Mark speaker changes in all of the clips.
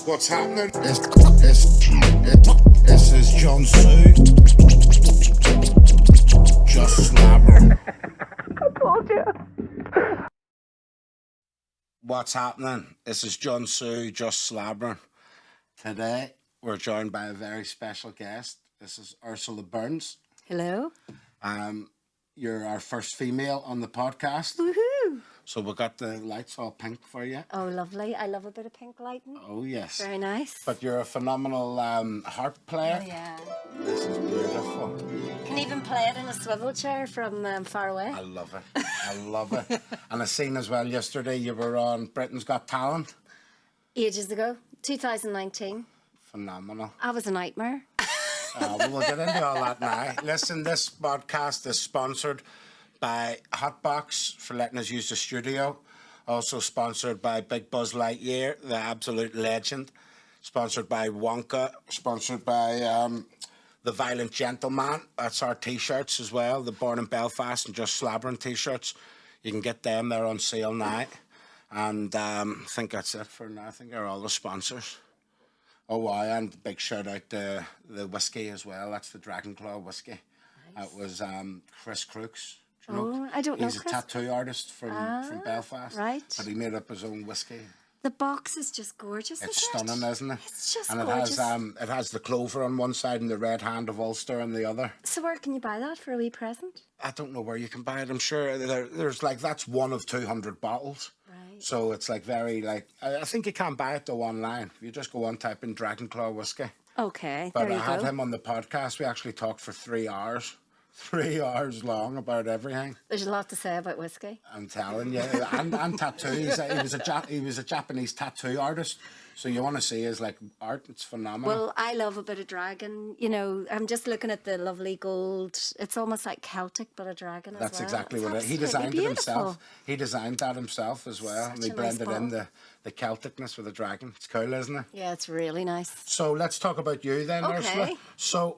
Speaker 1: What's happening? This is Jun Tzu. Just slabberin.
Speaker 2: I told you.
Speaker 1: What's happening? This is Jun Tzu, just slabberin. Today, we're joined by a very special guest. This is Ursula Burns.
Speaker 2: Hello.
Speaker 1: You're our first female on the podcast.
Speaker 2: Woohoo.
Speaker 1: So we got the lights all pink for you.
Speaker 2: Oh, lovely. I love a bit of pink lighting.
Speaker 1: Oh, yes.
Speaker 2: Very nice.
Speaker 1: But you're a phenomenal harp player.
Speaker 2: Oh, yeah.
Speaker 1: This is beautiful.
Speaker 2: Can even play it in a swivel chair from far away.
Speaker 1: I love it. I love it. And I seen as well yesterday you were on Britain's Got Talent.
Speaker 2: Ages ago, 2019.
Speaker 1: Phenomenal.
Speaker 2: I was a nightmare.
Speaker 1: We'll get into all that now. Listen, this podcast is sponsored by Hotbox for letting us use the studio. Also sponsored by Big Buzz Lightyear, the absolute legend. Sponsored by Wonka. Sponsored by The Violent Gentleman. That's our T-shirts as well. The Born in Belfast and Just Slabberin T-shirts. You can get them. They're on sale now. And I think that's it for now. I think they're all the sponsors. Oh, wow, and big shout out to the whiskey as well. That's the Dragon Claw whiskey. Nice. That was Chris Crooks. Do you know?
Speaker 2: I don't know.
Speaker 1: He's a tattoo artist from Belfast.
Speaker 2: Right.
Speaker 1: But he made up his own whiskey.
Speaker 2: The box is just gorgeous,
Speaker 1: It's
Speaker 2: isn't
Speaker 1: stunning, isn't it?
Speaker 2: It's just
Speaker 1: and
Speaker 2: gorgeous.
Speaker 1: it has the clover on one side and the red hand of Ulster on the other.
Speaker 2: So where can you buy that for a wee present?
Speaker 1: I don't know where you can buy it. I'm sure there's like, that's one of 200 bottles.
Speaker 2: Right.
Speaker 1: So it's like very like, I think you can't buy it though online. You just go on, type in Dragon Claw whiskey.
Speaker 2: Okay,
Speaker 1: But
Speaker 2: there you
Speaker 1: I had
Speaker 2: go.
Speaker 1: him on the podcast. We actually talked for 3 hours. 3 hours long about everything.
Speaker 2: There's a lot to say about whiskey.
Speaker 1: I'm telling you, and tattoos. He was a Japanese tattoo artist. So you want to see his like art? It's phenomenal.
Speaker 2: Well, I love a bit of dragon. You know, I'm just looking at the lovely gold. It's almost like Celtic, but a dragon
Speaker 1: That's
Speaker 2: as well.
Speaker 1: exactly
Speaker 2: It's
Speaker 1: what he
Speaker 2: absolutely
Speaker 1: designed it himself.
Speaker 2: beautiful.
Speaker 1: He designed that himself as well, and he
Speaker 2: Such a nice
Speaker 1: blended in
Speaker 2: bottle.
Speaker 1: the Celticness with the dragon. It's cool, isn't it?
Speaker 2: Yeah, it's really nice.
Speaker 1: So let's talk about you then,
Speaker 2: Okay.
Speaker 1: Ursula. So,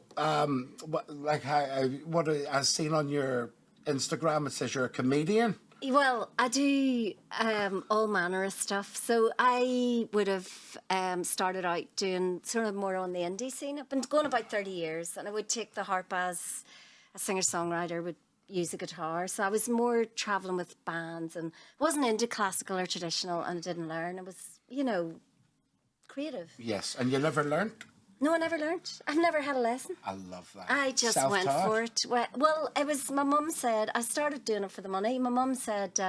Speaker 1: what I've seen on your Instagram, it says you're a comedian.
Speaker 2: Well, I do all manner of stuff. So I would have started out doing sort of more on the indie scene. I've been going about 30 years, and I would take the harp as a singer-songwriter, would use a guitar. So I was more travelling with bands and wasn't into classical or traditional, and I didn't learn. I was, creative.
Speaker 1: Yes, and you never learnt?
Speaker 2: No, I never learned. I've never had a lesson.
Speaker 1: I love that.
Speaker 2: I just went
Speaker 1: Self-taught?
Speaker 2: for it. Well, it was, my mum said, I started doing it for the money. My mum said,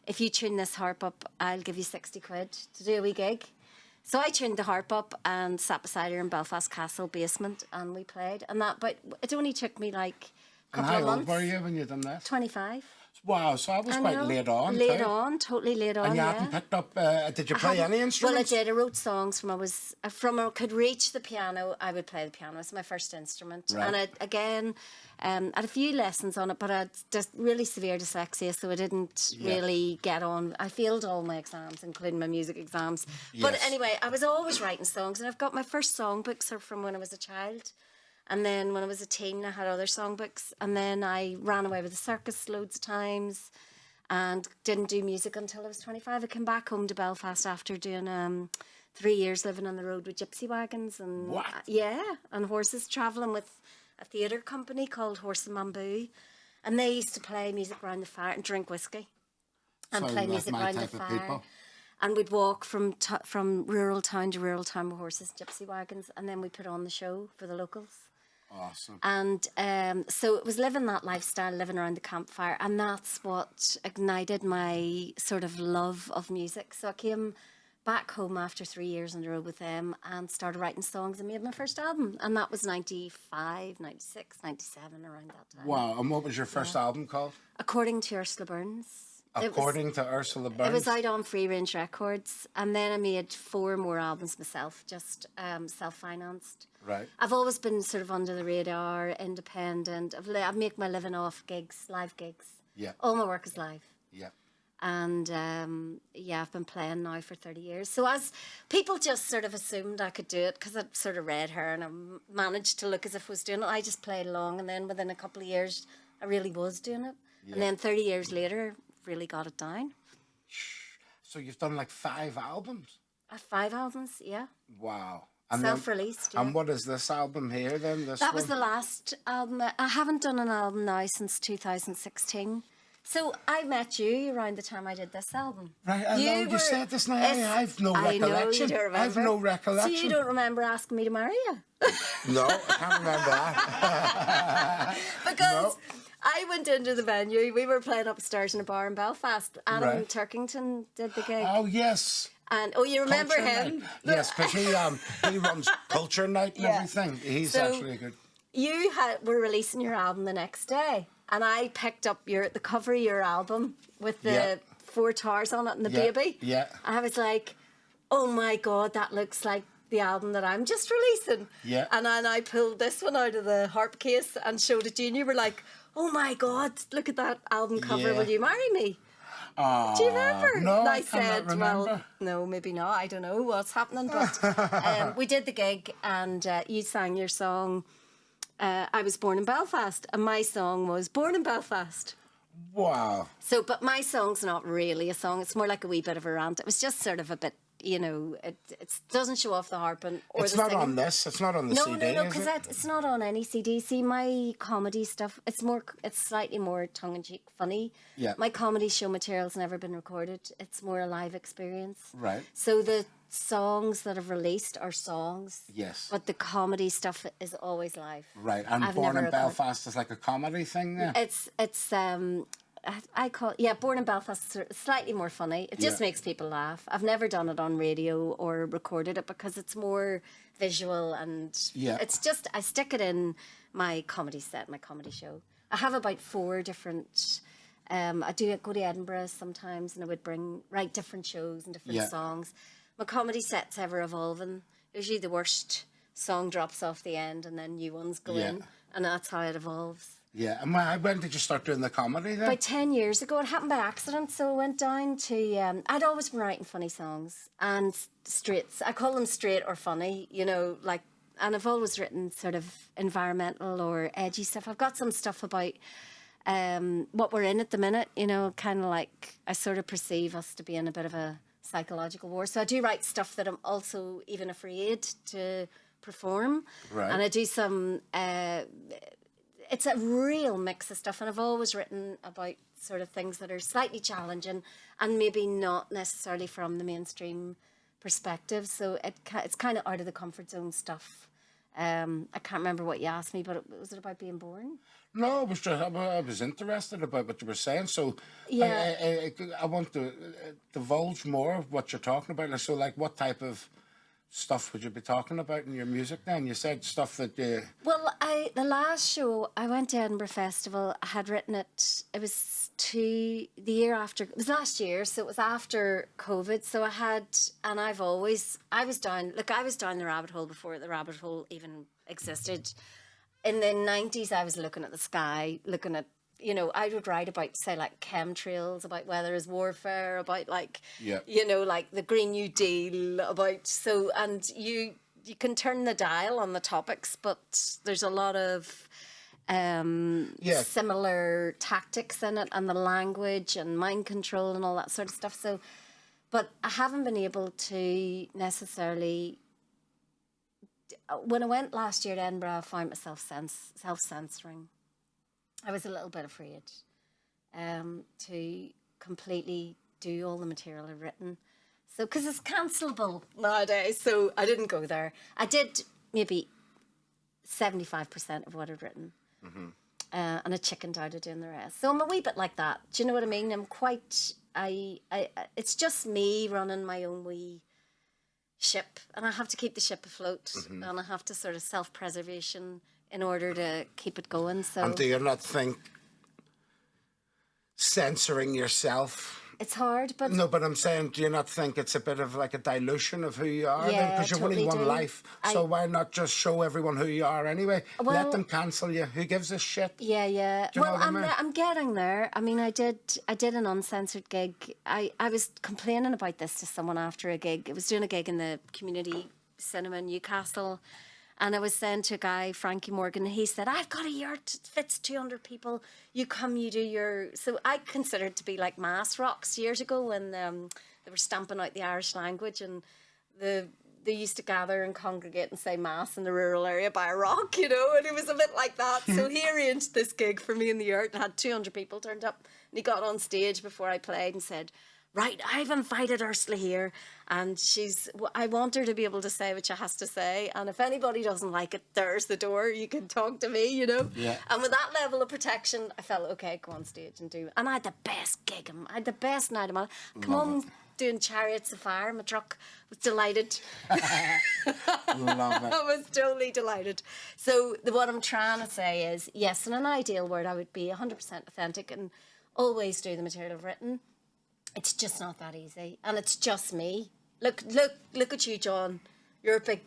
Speaker 2: if you tune this harp up, I'll give you 60 quid to do a wee gig. So I tuned the harp up and sat beside her in Belfast Castle basement, and we played. But it only took me like a
Speaker 1: And
Speaker 2: couple of
Speaker 1: how old
Speaker 2: months.
Speaker 1: were you when you done that?
Speaker 2: 25.
Speaker 1: Wow, so I was quite
Speaker 2: know.
Speaker 1: late on.
Speaker 2: Late
Speaker 1: too.
Speaker 2: on, totally late on,
Speaker 1: And you
Speaker 2: yeah.
Speaker 1: hadn't picked up, did you play any
Speaker 2: Well, I
Speaker 1: instruments?
Speaker 2: did. I wrote songs from I could reach the piano. I would play the piano. It's my first instrument.
Speaker 1: Right.
Speaker 2: And I had a few lessons on it, but I had just really severe dyslexia, so I didn't really get on. I failed all my exams, including my music exams. But
Speaker 1: Yes.
Speaker 2: anyway, I was always writing songs, and I've got my first songbooks are from when I was a child. And then when I was a teen, I had other songbooks. And then I ran away with the circus loads of times and didn't do music until I was 25. I came back home to Belfast after doing 3 years living on the road with gypsy wagons and
Speaker 1: What?
Speaker 2: And horses, travelling with a theatre company called Horse and Bamboo. And they used to play music around the fire and drink whiskey and
Speaker 1: So
Speaker 2: play
Speaker 1: like
Speaker 2: music
Speaker 1: my
Speaker 2: around the
Speaker 1: type of
Speaker 2: fire.
Speaker 1: people.
Speaker 2: And we'd walk from rural town to rural town with horses, gypsy wagons, and then we put on the show for the locals.
Speaker 1: Awesome.
Speaker 2: And so it was living that lifestyle, living around the campfire, and that's what ignited my sort of love of music. So I came back home after 3 years on the road with them and started writing songs and made my first album. And that was 95, 96, 97, around that time.
Speaker 1: Wow, and what was your first album called?
Speaker 2: According to Ursula Burns.
Speaker 1: According to Ursula Burns?
Speaker 2: It was out on Free Range Records, and then I made 4 more albums myself, just self-financed.
Speaker 1: Right.
Speaker 2: I've always been sort of under the radar, independent. I make my living off gigs, live gigs.
Speaker 1: Yeah.
Speaker 2: All my work is live.
Speaker 1: Yeah.
Speaker 2: And I've been playing now for 30 years. So as people just sort of assumed I could do it because I'd sort of red hair and I managed to look as if I was doing it. I just played along, and then within a couple of years, I really was doing it.
Speaker 1: Yeah.
Speaker 2: And then 30 years later, really got it down.
Speaker 1: So you've done like 5 albums.
Speaker 2: 5 albums, yeah.
Speaker 1: Wow. And
Speaker 2: Self-released, yeah.
Speaker 1: And what is this album here then?
Speaker 2: That was the last album. I haven't done an album now since 2016. So I met you around the time I did this album.
Speaker 1: Right, I know you said this now. I've no recollection.
Speaker 2: I know you don't remember.
Speaker 1: I've no recollection.
Speaker 2: So you don't remember asking me to marry you?
Speaker 1: No, I can't remember that.
Speaker 2: Because I went into the venue. We were playing upstairs in a bar in Belfast. Adam Turkington did the gig.
Speaker 1: Oh, yes.
Speaker 2: And you remember
Speaker 1: Culture
Speaker 2: him?
Speaker 1: Night. Yes, because he runs Culture Night and everything. He's actually good.
Speaker 2: You were releasing your album the next day, and I picked up the cover of your album with the 4 towers on it and the baby.
Speaker 1: Yeah.
Speaker 2: I was like, oh my God, that looks like the album that I'm just releasing.
Speaker 1: Yeah.
Speaker 2: And then I pulled this one out of the harp case and showed it to you, and you were like, oh my God, look at that album cover.
Speaker 1: Yeah.
Speaker 2: Will you marry me? Do you remember?
Speaker 1: No,
Speaker 2: and
Speaker 1: I cannot remember.
Speaker 2: Well, no, maybe not. I don't know what's happening. But we did the gig, and you sang your song, I Was Born in Belfast, and my song was Born in Belfast.
Speaker 1: Wow.
Speaker 2: So, but my song's not really a song. It's more like a wee bit of a rant. It was just sort of a bit, it doesn't show off the harp or
Speaker 1: it's
Speaker 2: the
Speaker 1: not
Speaker 2: singing.
Speaker 1: On this. It's not on the CD.
Speaker 2: No, because it's not on any CD. See, my comedy stuff, it's slightly more tongue-in-cheek, funny.
Speaker 1: Yeah.
Speaker 2: My comedy show material's never been recorded. It's more a live experience.
Speaker 1: Right.
Speaker 2: So the songs that have released are songs.
Speaker 1: Yes.
Speaker 2: But the comedy stuff is always live.
Speaker 1: Right. And Born in Belfast is like a comedy thing there?
Speaker 2: It's I call Born in Belfast is slightly more funny. It just makes people laugh. I've never done it on radio or recorded it because it's more visual and it's just I stick it in my comedy set, my comedy show. I have about 4 different. I go to Edinburgh sometimes, and I would write different shows and different songs. My comedy set's ever evolving. Usually, the worst song drops off the end, and then new ones go in, and that's how it evolves.
Speaker 1: Yeah, and when did you start doing the comedy then?
Speaker 2: About 10 years ago. It happened by accident. So I went down to... I'd always been writing funny songs and straights. I call them straight or funny, and I've always written sort of environmental or edgy stuff. I've got some stuff about what we're in at the minute, kind of like I sort of perceive us to be in a bit of a psychological war. So I do write stuff that I'm also even afraid to perform.
Speaker 1: Right.
Speaker 2: And I do some... it's a real mix of stuff, and I've always written about sort of things that are slightly challenging and maybe not necessarily from the mainstream perspective. So it's kind of out of the comfort zone stuff. I can't remember what you asked me, but was it about being born?
Speaker 1: No, I was interested about what you were saying. So I want to divulge more of what you're talking about. So, like, what type of stuff would you be talking about in your music then? You said stuff that
Speaker 2: Well, the last show, I went to Edinburgh Festival. I had written it. It was the year after. It was last year, so it was after COVID. So I was down the rabbit hole before the rabbit hole even existed. In the 90s, I was looking at the sky, looking at, I would write about, say, like chemtrails, about weather as warfare, about like the Green New Deal, and you can turn the dial on the topics, but there's a lot of similar tactics in it, and the language and mind control and all that sort of stuff. So, but I haven't been able to necessarily. When I went last year to Edinburgh, I found myself self-censoring. I was a little bit afraid to completely do all the material I've written. So, because it's cancelable nowadays, so I didn't go there. I did maybe 75% of what I'd written. Mm-hmm. And I chickened out of doing the rest. So I'm a wee bit like that. Do you know what I mean? I'm quite... it's just me running my own wee ship, and I have to keep the ship afloat, and I have to sort of self-preservation in order to keep it going. So,
Speaker 1: and do you not think censoring yourself?
Speaker 2: It's hard, but...
Speaker 1: No, but I'm saying, do you not think it's a bit of like a dilution of who you are?
Speaker 2: Yeah,
Speaker 1: because you've only one life, so why not just show everyone who you are anyway?
Speaker 2: Well,
Speaker 1: let them cancel you. Who gives a shit?
Speaker 2: Yeah.
Speaker 1: Do you know what I mean?
Speaker 2: I'm getting there. I mean, I did an uncensored gig. I was complaining about this to someone after a gig. I was doing a gig in the community cinema in Newcastle, and I was saying to a guy, Frankie Morgan, he said, I've got a yurt, it fits 200 people. You come, you do your... So I considered to be like mass rocks years ago when there they were stamping out the Irish language, and they used to gather and congregate and say mass in the rural area by a rock, you know, and it was a bit like that. So he arranged this gig for me in the yurt and had 200 people turned up, and he got on stage before I played and said, right, I've invited Ursula here, and I want her to be able to say what she has to say, and if anybody doesn't like it, there's the door, you can talk to me, you know.
Speaker 1: Yeah.
Speaker 2: And with that level of protection, I felt, okay, go on stage and do it. And I had the best gig, I had the best night of my life. Come on, doing Chariots of Fire, my truck, was delighted.
Speaker 1: Love it.
Speaker 2: I was totally delighted. So what I'm trying to say is, yes, in an ideal world, I would be 100% authentic and always do the material I've written. It's just not that easy, and it's just me. Look at you, John. You're a big,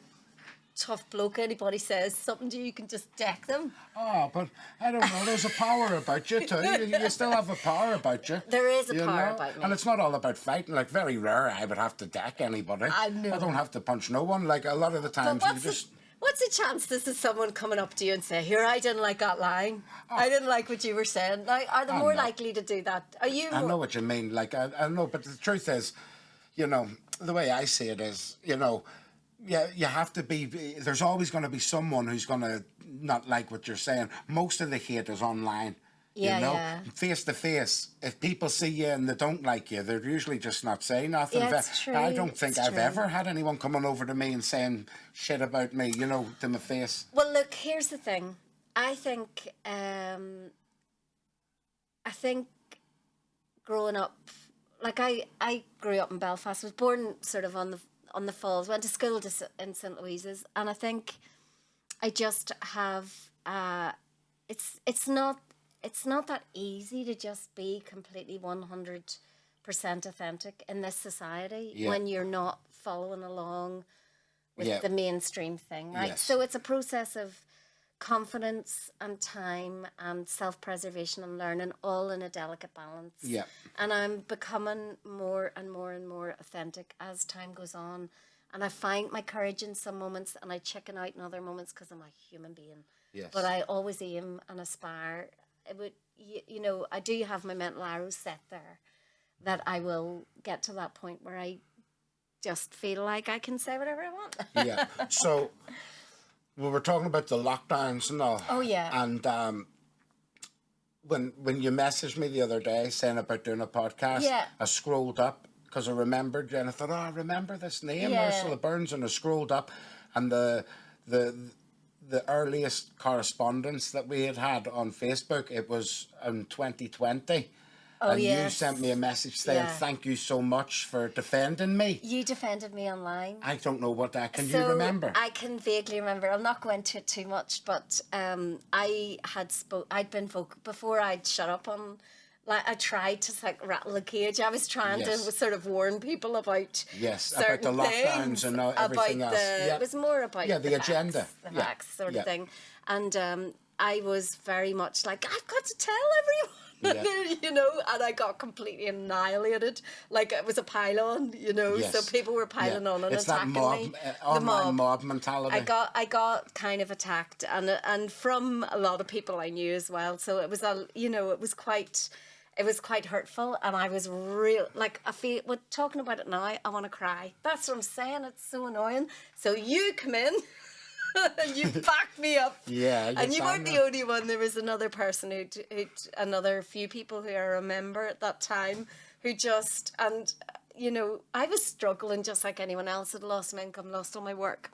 Speaker 2: tough bloke. Anybody says something to you, you can just deck them.
Speaker 1: Oh, but I don't know. There's a power about you too. You still have a power about you.
Speaker 2: There is a
Speaker 1: you
Speaker 2: power
Speaker 1: know?
Speaker 2: about me.
Speaker 1: And it's not all about fighting. Like, very rare I would have to deck anybody.
Speaker 2: I know.
Speaker 1: I don't have to punch no one. Like, a lot of the times you just...
Speaker 2: What's the chance this is someone coming up to you and say, here, I didn't like that line. I didn't like what you were saying. Now, are they more likely to do that? Are you?
Speaker 1: I know what you mean. Like, I know, but the truth is, you know, the way I see it is, you know, yeah, you have to be, there's always going to be someone who's going to not like what you're saying. Most of the hate is online.
Speaker 2: Yeah,
Speaker 1: you know,
Speaker 2: yeah.
Speaker 1: face to face. If people see you and they don't like you, they're usually just not saying nothing.
Speaker 2: Yeah, it's true.
Speaker 1: I don't think I've
Speaker 2: true.
Speaker 1: ever had anyone coming over to me and saying shit about me, you know, to my face.
Speaker 2: Well, look, here's the thing. I think growing up, like I grew up in Belfast. I was born sort of on the Falls. Went to school in St. Louise's, and I think I just have. It's not that easy to just be completely 100% authentic in this society when you're not following along with the mainstream thing, right?
Speaker 1: Yes.
Speaker 2: So it's a process of confidence and time and self-preservation and learning, all in a delicate balance.
Speaker 1: Yeah.
Speaker 2: And I'm becoming more and more and more authentic as time goes on. And I find my courage in some moments, and I chicken out in other moments because I'm a human being.
Speaker 1: Yes.
Speaker 2: But I always aim and aspire. It would, you know, I do have my mental arrows set there that I will get to that point where I just feel like I can say whatever I want.
Speaker 1: Yeah. So we were talking about the lockdowns and all.
Speaker 2: Oh, yeah.
Speaker 1: And when you messaged me the other day saying about doing a podcast, I scrolled up because I remembered you, and I thought, I remember this name, Ursula Burns, and I scrolled up, and the earliest correspondence that we had on Facebook, it was in 2020. And you sent me a message saying, thank you so much for defending me.
Speaker 2: You defended me online.
Speaker 1: I don't know what that, can you remember?
Speaker 2: I can vaguely remember. I'll not go into it too much, but I'd been vocal before I'd shut up on, like, I tried to like rattle the cage. I was trying to sort of warn people about
Speaker 1: about the lockdowns and everything else.
Speaker 2: It was more about
Speaker 1: the agenda,
Speaker 2: the facts sort of thing. And I was very much like, I've got to tell everyone. You know, and I got completely annihilated. Like it was a pile-on, you know. So people were piling on and attacking me.
Speaker 1: Online mob mentality.
Speaker 2: I got kind of attacked, and from a lot of people I knew as well. So it was it was quite hurtful, and I was real like I feel. We're talking about it now, I want to cry. That's what I'm saying. It's so annoying. So you come in. And you backed me up. Yeah. And you weren't the only one. There was another person another few people who I remember at that time who just, and, you know, I was struggling just like anyone else. I'd lost my income, lost all my work.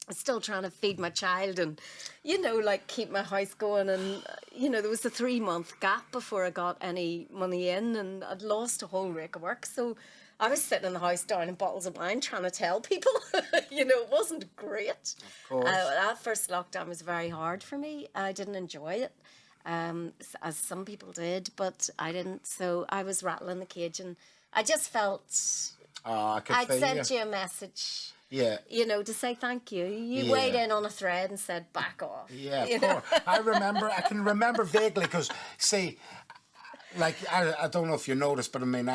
Speaker 2: I was still trying to feed my child and, you know, like keep my house going. And, you know, there was a 3-month gap before I got any money in, and I'd lost a whole rake of work. So I was sitting in the house down in bottles of wine trying to tell people, you know, it wasn't great.
Speaker 1: Of course.
Speaker 2: That first lockdown was very hard for me. I didn't enjoy it, as some people did, but I didn't. So I was rattling the cage, and I just felt I'd sent you a message. Yeah. You know, to say thank you. You weighed in on a thread and said, back off.
Speaker 1: Yeah, of course. I can remember vaguely because, see, like, I don't know if you noticed, but I mean,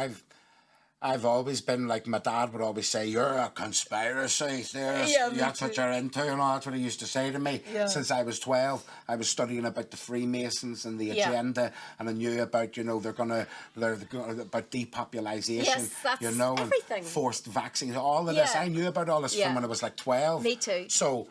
Speaker 1: I've always been like, my dad would always say, "You're a conspiracy theorist.
Speaker 2: Yeah, me
Speaker 1: That's what
Speaker 2: too.
Speaker 1: you're into," and all. That's what he used to say to me.
Speaker 2: Yeah.
Speaker 1: Since I was 12, I was studying about the Freemasons and the
Speaker 2: Yeah.
Speaker 1: agenda, and I knew about, they're gonna about depopulation.
Speaker 2: Yes, that's everything.
Speaker 1: And forced vaccines, all of this.
Speaker 2: Yeah.
Speaker 1: I knew about all this
Speaker 2: Yeah.
Speaker 1: from when I was like 12.
Speaker 2: Me too.
Speaker 1: So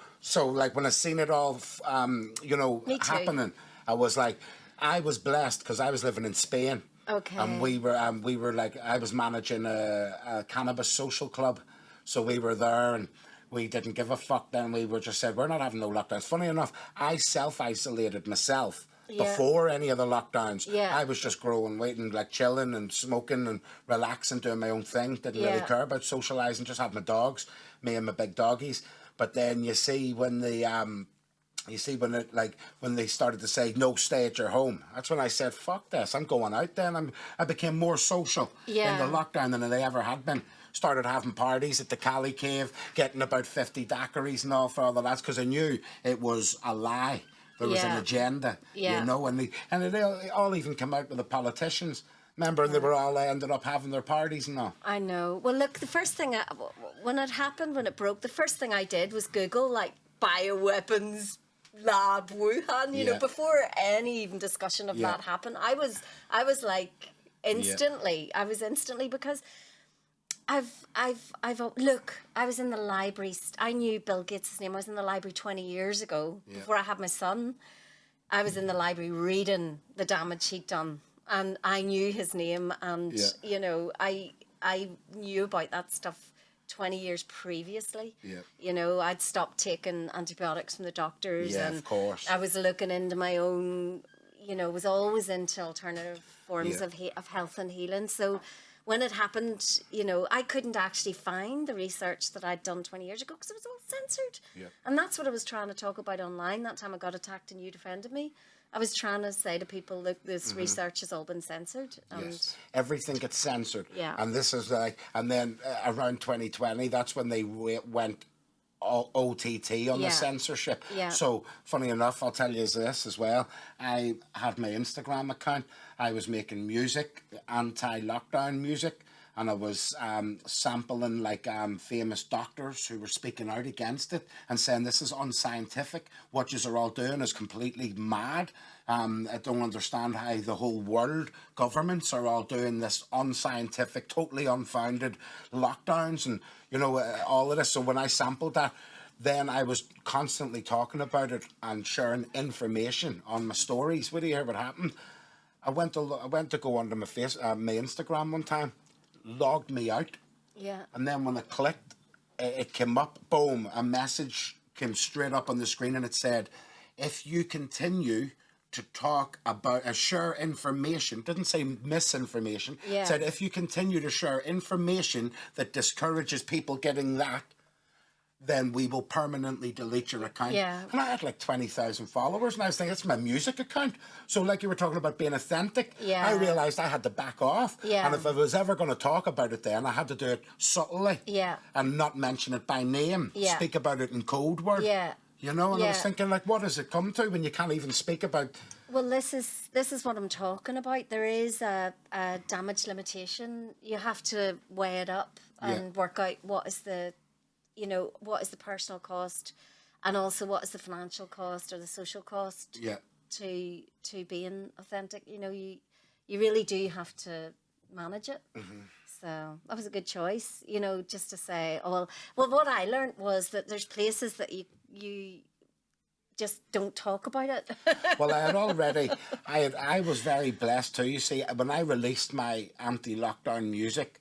Speaker 1: like when I seen it all,
Speaker 2: Me too.
Speaker 1: happening, I was like, I was blessed because I was living in Spain.
Speaker 2: Okay.
Speaker 1: And we were like, I was managing a cannabis social club, so we were there, and we didn't give a fuck. Then we were just said, we're not having no lockdowns. Funny enough, I self-isolated myself before any of the lockdowns.
Speaker 2: Yeah.
Speaker 1: I was just growing, waiting, like chilling and smoking and relaxing, doing my own thing. Didn't really care about socialising. Just had my dogs, me and my big doggies. But then you see when when they started to say no, stay at your home. That's when I said, fuck this, I'm going out. Then I became more social in the lockdown than they ever had been. Started having parties at the Cali Cave, getting about 50 daiquiris and all for all the lads, because I knew it was a lie. There was an agenda, and it all even came out with the politicians. Remember, they were all ended up having their parties and all.
Speaker 2: I know. Well, look, the first thing, when it happened, when it broke, the first thing I did was Google, like, bioweapons lab Wuhan, you know, before any even discussion of that happened. I was like, instantly, because look, I was in the library, I knew Bill Gates' name, I was in the library 20 years ago, before I had my son. I was in the library reading the damage he'd done, and I knew his name, and, you know, I knew about that stuff 20 years previously. You know, I'd stopped taking antibiotics from the doctors, and
Speaker 1: of course.
Speaker 2: I was looking into my own, you know, was always into alternative forms of health and healing. So when it happened, you know, I couldn't actually find the research that I'd done 20 years ago because it was all censored. And that's what I was trying to talk about online. That time I got attacked and you defended me. I was trying to say to people, look, this research has all been censored. And
Speaker 1: everything gets censored.
Speaker 2: And
Speaker 1: this is like, and then around 2020, that's when they went OTT on the censorship. So funny enough, I'll tell you this as well. I had my Instagram account. I was making music, anti-lockdown music. And I was sampling like famous doctors who were speaking out against it and saying this is unscientific. What you are all doing is completely mad. I don't understand how the whole world governments are all doing this unscientific, totally unfounded lockdowns and, you know, all of this. So when I sampled that, then I was constantly talking about it and sharing information on my stories. Would you hear what happened? I went to go onto my my Instagram one time. Logged me out, and then when I clicked, it came up, boom, a message came straight up on the screen, and it said, if you continue to talk about share information, didn't say misinformation, said if you continue to share information that discourages people getting that, then we will permanently delete your account. And I had like 20,000 followers, and I was thinking, it's my music account. So like you were talking about being authentic, I realised I had to back off. And if I was ever going to talk about it then, I had to do it subtly and not mention it by name, speak about it in code word. You know, and I was thinking, like, what does it come to when you can't even speak about...
Speaker 2: Well, this is what I'm talking about. There is a damage limitation. You have to weigh it up and work out what is the personal cost, and also what is the financial cost or the social cost to being authentic. You know, you really do have to manage it. So that was a good choice, you know, just to say, well, what I learned was that there's places that you just don't talk about it.
Speaker 1: Well, I was very blessed too. You see, when I released my anti-lockdown music,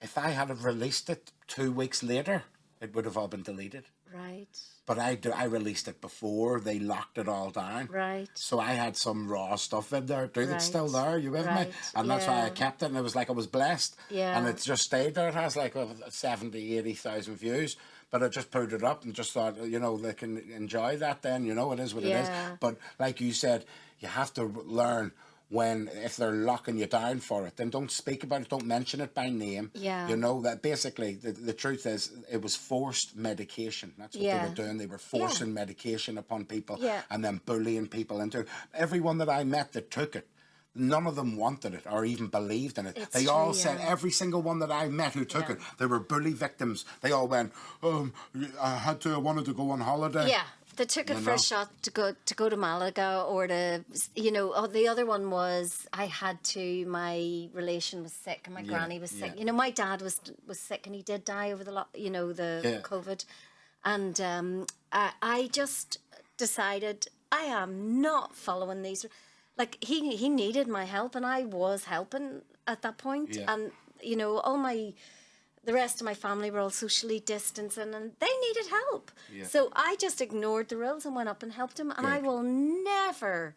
Speaker 1: if I had have released it 2 weeks later, it would have all been deleted.
Speaker 2: Right.
Speaker 1: But I released it before they locked it all down.
Speaker 2: Right.
Speaker 1: So I had some raw stuff in there too that's still there. You with me? And that's why I kept it. And it was like I was blessed. And it just stayed there. It has like 70, 80,000 views. But I just put it up and just thought, you know, they can enjoy that then. You know, it is what it is. But like you said, you have to learn if they're locking you down for it, then don't speak about it, don't mention it by name. You know, that basically the truth is it was forced medication. That's what they were doing. They were forcing medication upon people and then bullying people into it. Everyone that I met that took it, none of them wanted it or even believed in it.
Speaker 2: It's
Speaker 1: They all
Speaker 2: true,
Speaker 1: said,
Speaker 2: yeah.
Speaker 1: every single one that I met who took it, they were bully victims. They all went, I wanted to go on holiday.
Speaker 2: Yeah, they took it for a shot to go to Malaga or to, you know. Oh, the other one was my relation was sick and my granny was sick. You know, my dad was sick and he did die over the COVID, and I just decided I am not following these. Like he needed my help and I was helping at that point, and you know the rest of my family were all socially distancing and they needed help. So I just ignored the rules and went up and helped him. And I will never,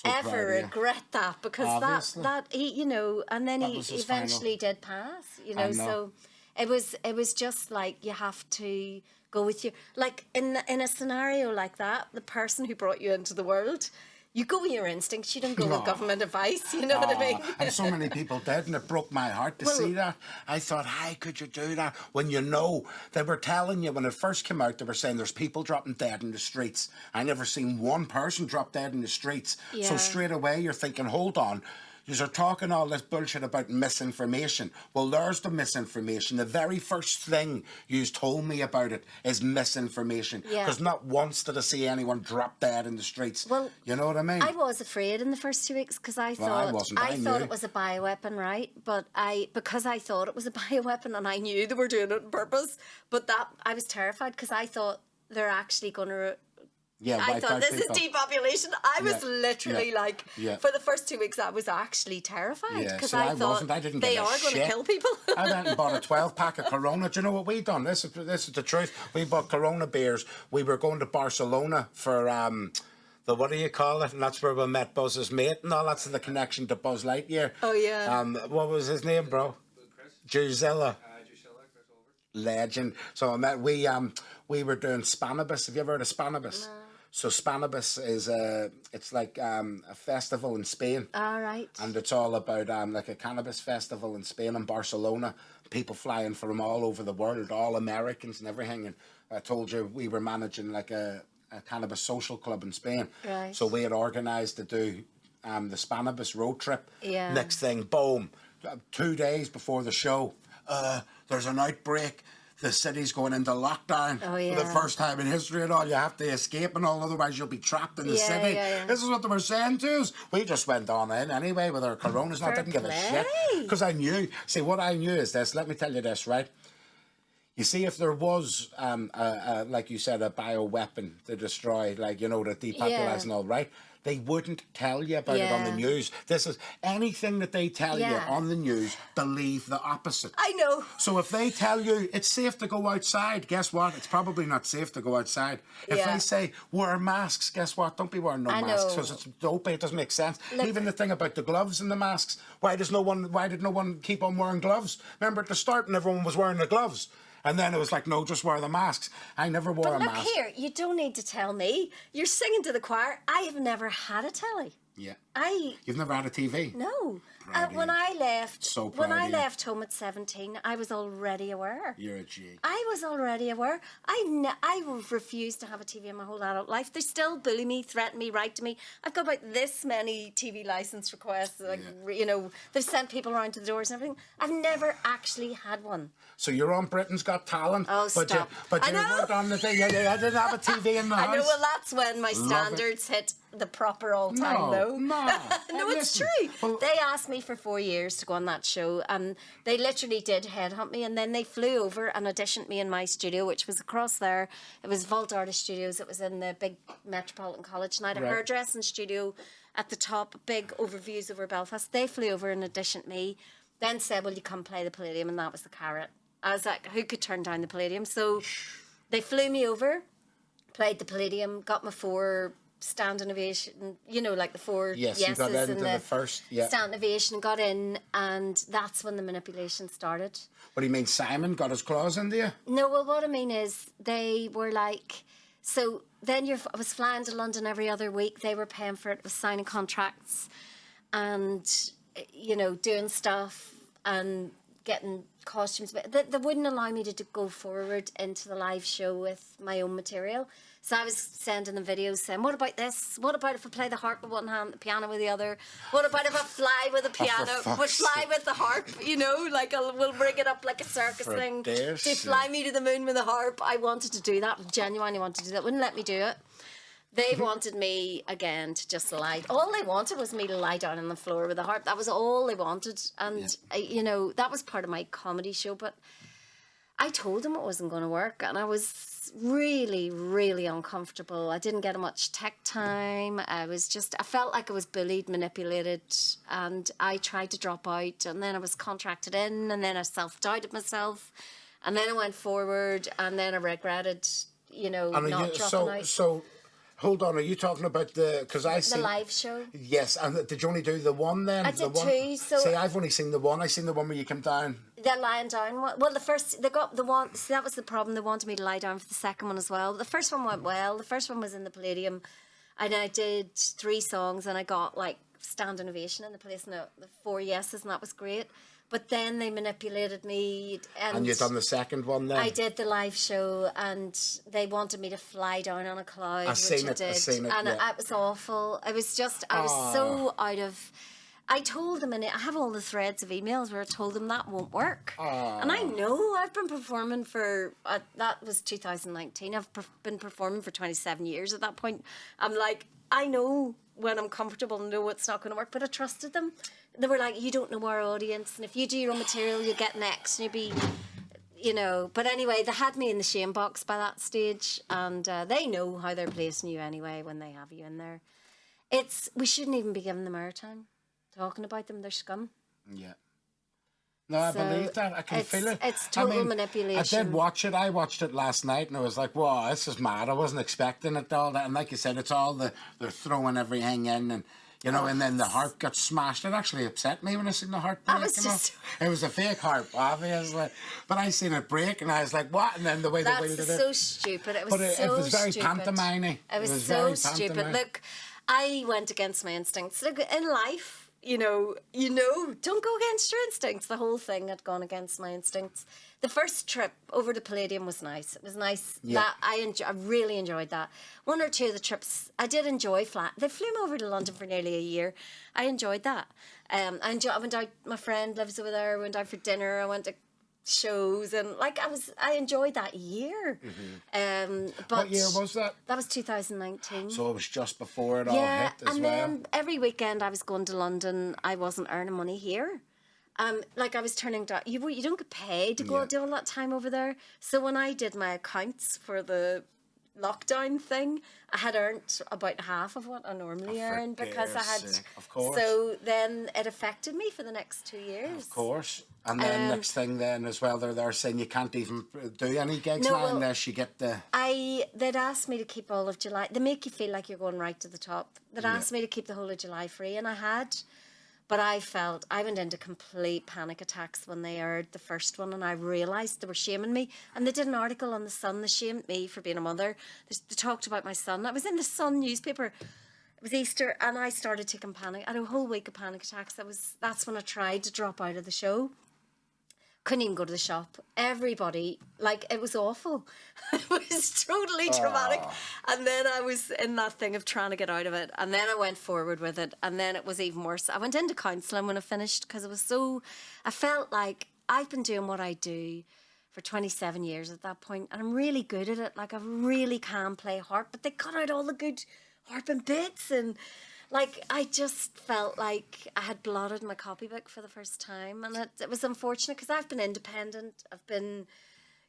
Speaker 2: ever regret that, because that he, you know, and then he eventually did pass, you know. So it was just like, you have to go with your, like in a scenario like that, the person who brought you into the world, you go with your instincts. You don't go with government advice. You know what I mean?
Speaker 1: And so many people did, and it broke my heart to see that. I thought, how could you do that? When you know, they were telling you, when it first came out, they were saying there's people dropping dead in the streets. I never seen one person drop dead in the streets.
Speaker 2: Yeah.
Speaker 1: So straight away, you're thinking, hold on. You're talking all this bullshit about misinformation. Well, there's the misinformation. The very first thing you told me about it is misinformation. Because not once did I see anyone drop dead in the streets. Well, you know what I mean?
Speaker 2: I was afraid in the first 2 weeks because I thought I thought it was a bioweapon, right? But because I thought it was a bioweapon and I knew they were doing it on purpose. But that I was terrified because I thought they're actually going to. I thought this is depopulation. I was literally like, for the first 2 weeks, I was actually terrified because I thought
Speaker 1: I didn't
Speaker 2: they are going to kill people.
Speaker 1: I went and bought a 12-pack of Corona. Do you know what we done? This is the truth. We bought Corona beers. We were going to Barcelona for the, what do you call it? And that's where we met Buzz's mate and all. That's the connection to Buzz Lightyear.
Speaker 2: Oh yeah.
Speaker 1: What was his name, bro? Drusilla. Legend. So I met we were doing Spanibus. Have you ever heard of Spanibus? No. So Spanibus is it's like a festival in Spain.
Speaker 2: All right.
Speaker 1: And it's all about like a cannabis festival in Spain and Barcelona. People flying from all over the world, all Americans and everything. And I told you we were managing like a cannabis social club in Spain.
Speaker 2: Right.
Speaker 1: So we had organised to do the Spanibus road trip.
Speaker 2: Yeah.
Speaker 1: Next thing, boom, 2 days before the show, there's an outbreak. The city's going into lockdown for the first time in history and all. You have to escape and all, otherwise you'll be trapped in the city. This is what they were saying to us. We just went on in anyway with our Coronas and I didn't give a shit. Because I knew. See, what I knew is this. Let me tell you this, right? You see, if there was, like you said, a bioweapon to destroy, like, you know, to depopulise and all, right? They wouldn't tell you about it on the news. This is anything that they tell you on the news, believe the opposite.
Speaker 2: I know.
Speaker 1: So if they tell you it's safe to go outside, guess what? It's probably not safe to go outside. If they say wear masks, guess what? Don't be wearing no masks because it's dopey. It doesn't make sense. Look, even the thing about the gloves and the masks. Why did no one keep on wearing gloves? Remember at the start, and everyone was wearing the gloves. And then it was like, no, just wear the masks. I never wore a mask.
Speaker 2: But look here, you don't need to tell me. You're singing to the choir. I have never had a telly.
Speaker 1: Yeah. You've never had a TV?
Speaker 2: No. When I left home at 17, I was already aware.
Speaker 1: You're a G.
Speaker 2: I was already aware. I refused to have a TV in my whole adult life. They still bully me, threaten me, write to me. I've got about this many TV license requests. Like, you know, they've sent people around to the doors and everything. I've never actually had one.
Speaker 1: So you're on Britain's Got Talent.
Speaker 2: Oh, stop.
Speaker 1: But you weren't on the thing. I didn't have a TV in the house.
Speaker 2: I know, well, that's when my standards hit the proper all-time low.
Speaker 1: No,
Speaker 2: it's true. Well, they asked me for 4 years to go on that show, and they literally did headhunt me, and then they flew over and auditioned me in my studio, which was across there. It was Vault Artist Studios. It was in the big Metropolitan College, and I had a hairdressing studio at the top, big overviews over Belfast. They flew over and auditioned me, then said, will you come play the Palladium, and that was the carrot. I was like, who could turn down the Palladium? So they flew me over, played the Palladium, got my 4 standing ovation, you know, like the 4 yeses
Speaker 1: you got into
Speaker 2: and
Speaker 1: the first
Speaker 2: standing ovation, and got in, and that's when the manipulation started.
Speaker 1: What do you mean, Simon got his claws into you?
Speaker 2: No, well, what I mean is they were like, so then I was flying to London every other week. They were paying for it, was signing contracts and, you know, doing stuff and getting costumes, but they wouldn't allow me to go forward into the live show with my own material. So I was sending them videos saying, what about this? What about if I play the harp with one hand, the piano with the other? What about if I fly with the piano, but fly with the harp? You know, like we'll bring it up like a circus thing. To fly me to the moon with the harp. I wanted to do that, genuinely wanted to do that. Wouldn't let me do it. They wanted me, again, to just lie. All they wanted was me to lie down on the floor with the harp. That was all they wanted. And, you know, that was part of my comedy show. But I told them it wasn't going to work. And I was really, really uncomfortable. I didn't get much tech time. I felt like I was bullied, manipulated. And I tried to drop out. And then I was contracted in. And then I self-doubted myself. And then I went forward. And then I regretted, you know, not dropping out.
Speaker 1: So, hold on, are you talking about the
Speaker 2: live show?
Speaker 1: Yes, and did you only do the one then?
Speaker 2: I did two. So
Speaker 1: see, I've only seen the one. I seen the one where you came down.
Speaker 2: The lying down one. Well, the first they got the one. See, that was the problem. They wanted me to lie down for the second one as well. The first one went well. The first one was in the Palladium, and I did 3 songs, and I got like standing ovation in the place, and the 4 yeses, and that was great. But then they manipulated me. And
Speaker 1: you done the second one then?
Speaker 2: I did the live show, and they wanted me to fly down on a cloud, which I did. And it was awful. It was just, I was so out of... I told them, and I have all the threads of emails where I told them that won't work. And I know I've been performing for, that was 2019. I've been performing for 27 years at that point. I'm like, I know when I'm comfortable and know it's not going to work, but I trusted them. They were like, you don't know our audience, and if you do your own material, you'll get next, and you'll be, you know. But anyway, they had me in the shame box by that stage, and they know how they're placing you anyway when they have you in there. We shouldn't even be giving them airtime, talking about them. They're scum.
Speaker 1: Yeah. No, I believe that. I can feel it.
Speaker 2: It's total manipulation.
Speaker 1: I did watch it. I watched it last night, and I was like, "Wow, this is mad." I wasn't expecting it all that. And like you said, it's all they're throwing everything in, and you know, and then the harp got smashed. It actually upset me when I seen the harp break. It was a fake harp, obviously, but I seen it break, and I was like, "What?" And then the way they wielded it.
Speaker 2: That's so stupid. It was
Speaker 1: it was very pantomime-y.
Speaker 2: It was so stupid. Look, I went against my instincts. Look, in life. You know, don't go against your instincts. The whole thing had gone against my instincts. The first trip over to Palladium was nice. It was nice. Yeah. That I really enjoyed that. 1 or 2 of the trips I did enjoy. They flew me over to London for nearly a year. I enjoyed that. I went out. My friend lives over there. I went out for dinner. I went to shows, and like I enjoyed that year. But
Speaker 1: what year was that?
Speaker 2: That was 2019.
Speaker 1: So it was just before it all hit as well.
Speaker 2: Then every weekend I was going to London. I wasn't earning money here. Like I was turning down. You don't get paid to go do all that time over there. So when I did my accounts for the lockdown thing, I had earned about half of what I normally earn because I had.
Speaker 1: Of course.
Speaker 2: So then it affected me for the next 2 years.
Speaker 1: Of course. And then next thing then as well, they're saying you can't even do any gigs now unless you get the...
Speaker 2: They'd asked me to keep all of July. They make you feel like you're going right to the top. They'd asked me to keep the whole of July free, and I had. But I went into complete panic attacks when they aired the first one, and I realised they were shaming me. And they did an article on The Sun. They shamed me for being a mother. They talked about my son. I was in the Sun newspaper. It was Easter, and I started taking panic. I had a whole week of panic attacks. That's when I tried to drop out of the show. Couldn't even go to the shop. Everybody, like, it was awful. It was totally traumatic. And then I was in that thing of trying to get out of it. And then I went forward with it. And then it was even worse. I went into counselling when I finished because I felt like I've been doing what I do for 27 years at that point. And I'm really good at it. Like, I really can play harp. But they cut out all the good harping bits, and... Like, I just felt like I had blotted my copybook for the first time. And it was unfortunate because I've been independent. I've been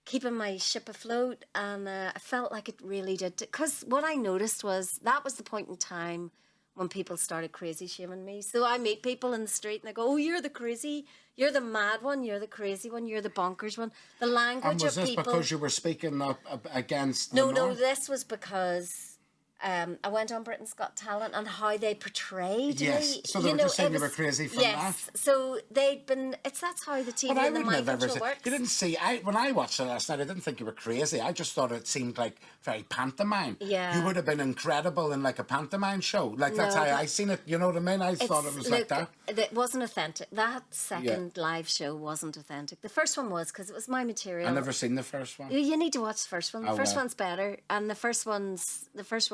Speaker 2: keeping my ship afloat. And I felt like it really did. Because what I noticed was that was the point in time when people started crazy shaming me. So I meet people in the street and they go, oh, you're the crazy, you're the mad one, you're the crazy one, you're the bonkers one. The language of people...
Speaker 1: And was this because you were speaking up against...
Speaker 2: No, this was because... I went on Britain's Got Talent and how they portrayed
Speaker 1: Yes,
Speaker 2: me.
Speaker 1: so they were just saying you were crazy from that.
Speaker 2: Yes, so they'd been. That's how the TV and the mind control works.
Speaker 1: You didn't see. When I watched it last night, I didn't think you were crazy. I just thought it seemed like very pantomime.
Speaker 2: Yeah,
Speaker 1: you would have been incredible in like a pantomime show. Like that's how I seen it. You know what I mean? I thought it was like that.
Speaker 2: It wasn't authentic. That second live show wasn't authentic. The first one was because it was my material.
Speaker 1: I never seen the first one.
Speaker 2: You need to watch the first one. The first one's better, and the first one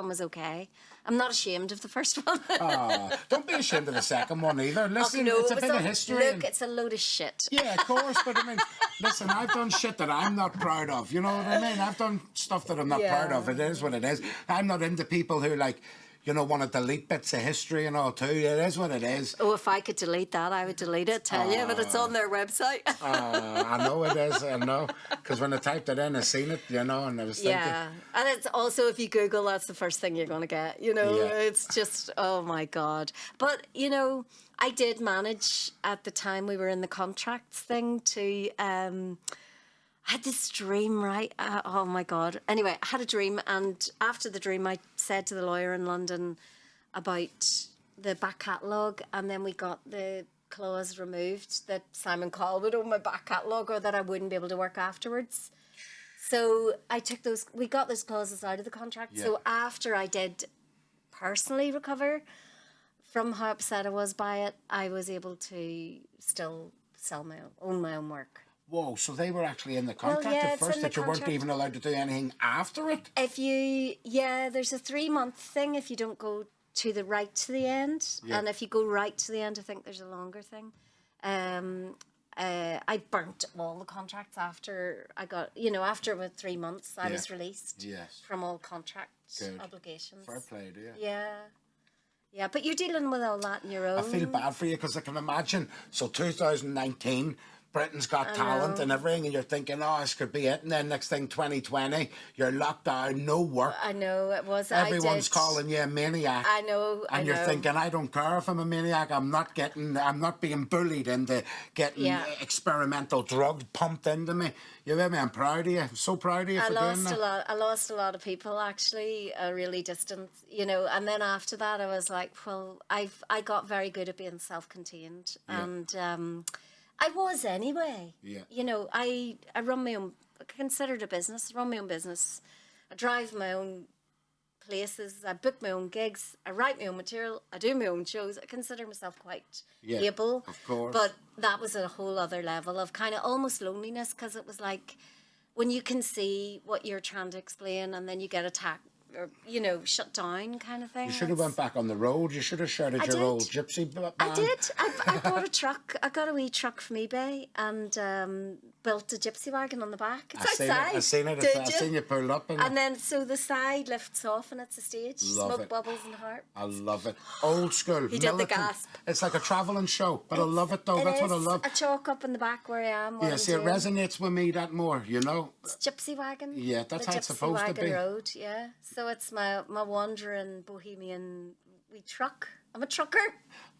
Speaker 2: was okay. I'm not ashamed of the first one.
Speaker 1: Don't be ashamed of the second one either. Listen, it's a bit of history.
Speaker 2: Look, it's a load of shit.
Speaker 1: Yeah, of course, but I mean, listen, I've done shit that I'm not proud of. You know what I mean? I've done stuff that I'm not proud of. It is what it is. I'm not into people who like, you know, want to delete bits of history and all too. It is what it is.
Speaker 2: Oh, if I could delete that, I would delete it, tell you, but it's on their website.
Speaker 1: I know it is, I know. Because when I typed it in, I seen it, you know, and I was thinking.
Speaker 2: Yeah, and it's also, if you Google, that's the first thing you're going to get, you know. Yeah. It's just, oh my God. But, you know, I did manage, at the time we were in the contracts thing, to... I had this dream, right? Oh my God. Anyway, I had a dream, and after the dream, I said to the lawyer in London about the back catalogue, and then we got the clause removed that Simon Cowell would own my back catalogue, or that I wouldn't be able to work afterwards. So we got those clauses out of the contract. Yeah. So after I did personally recover from how upset I was by it, I was able to still own my own work.
Speaker 1: Whoa, so they were actually in the contract at first, that you weren't even allowed to do anything after it?
Speaker 2: There's a 3-month thing if you don't go to the end. Yeah. And if you go right to the end, I think there's a longer thing. I burnt all the contracts after I got, after about 3 months, I was released from all contract obligations.
Speaker 1: Fair play, do you?
Speaker 2: Yeah. Yeah, but you're dealing with all that on your own.
Speaker 1: I feel bad for you because I can imagine. So 2019... Britain's Got Talent and everything, and you're thinking, oh, this could be it. And then next thing, 2020, you're locked down, no work.
Speaker 2: I know, it was.
Speaker 1: Everyone's calling you a maniac.
Speaker 2: I know.
Speaker 1: And you're thinking, I don't care if I'm a maniac. I'm not being bullied into getting experimental drugs pumped into me. You with me? I'm proud of you. I'm so proud of you for doing that.
Speaker 2: I lost a lot of people, actually, really distant, And then after that, I was like, well, I got very good at being self-contained. Yeah. And... I was anyway. Yeah. I run my own, I consider it a business, run my own business. I drive my own places, I book my own gigs, I write my own material, I do my own shows. I consider myself quite able. Of course. But that was at a whole other level of kind of almost loneliness, because it was like when you can see what you're trying to explain and then you get attacked or, shut down kind of thing.
Speaker 1: You should have went back on the road. You should have shouted your old gypsy band.
Speaker 2: I did. I bought a truck. I got a wee truck from eBay and built a gypsy wagon on the back. It's outside.
Speaker 1: I've seen it. I've seen you pull up.
Speaker 2: And then, so the side lifts off and it's a stage. Smoke bubbles and harp.
Speaker 1: I love it. Old school.
Speaker 2: He did the gasp.
Speaker 1: It's like a travelling show, but I love it though. That's what I love.
Speaker 2: A chalk up in the back where I am.
Speaker 1: Yeah, see, it resonates with me that more,
Speaker 2: It's gypsy wagon.
Speaker 1: Yeah, that's how it's supposed to be.
Speaker 2: Road, yeah. So it's my wandering bohemian wee truck. I'm a trucker.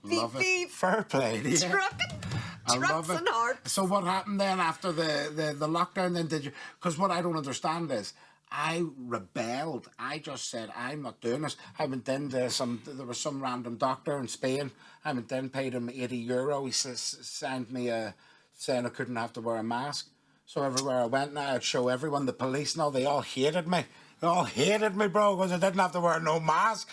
Speaker 1: Love it. Fair play. Yeah.
Speaker 2: Trucking. Trucks and harps.
Speaker 1: So what happened then after the lockdown then? Did you? Because what I don't understand is I rebelled. I just said, I'm not doing this. I went in to there was some random doctor in Spain. I went in, paid him €80. He sent me saying I couldn't have to wear a mask. So everywhere I went now, I'd show everyone, the police and all, they all hated me. They all hated me, bro, because I didn't have to wear no mask.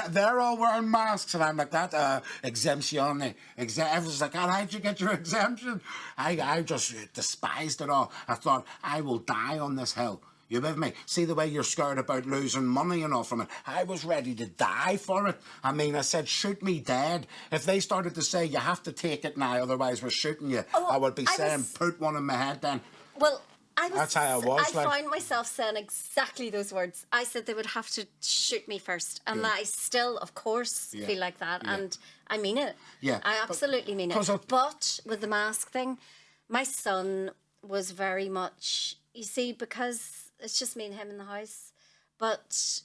Speaker 1: They're all wearing masks, and I'm like, that exemption. Everyone's like, oh, how'd you get your exemption? I just despised it all. I thought, I will die on this hill. You with me? See the way you're scared about losing money and all from it? I was ready to die for it. I mean, I said, shoot me dead. If they started to say, you have to take it now, otherwise we're shooting you, I would be saying, put one in my head then.
Speaker 2: Well,
Speaker 1: that's how I was.
Speaker 2: I found myself saying exactly those words. I said they would have to shoot me first. And I still, of course, feel like that. Yeah. And I mean it. Yeah. I absolutely mean it. But with the mask thing, my son was very much, you see, because it's just me and him in the house. But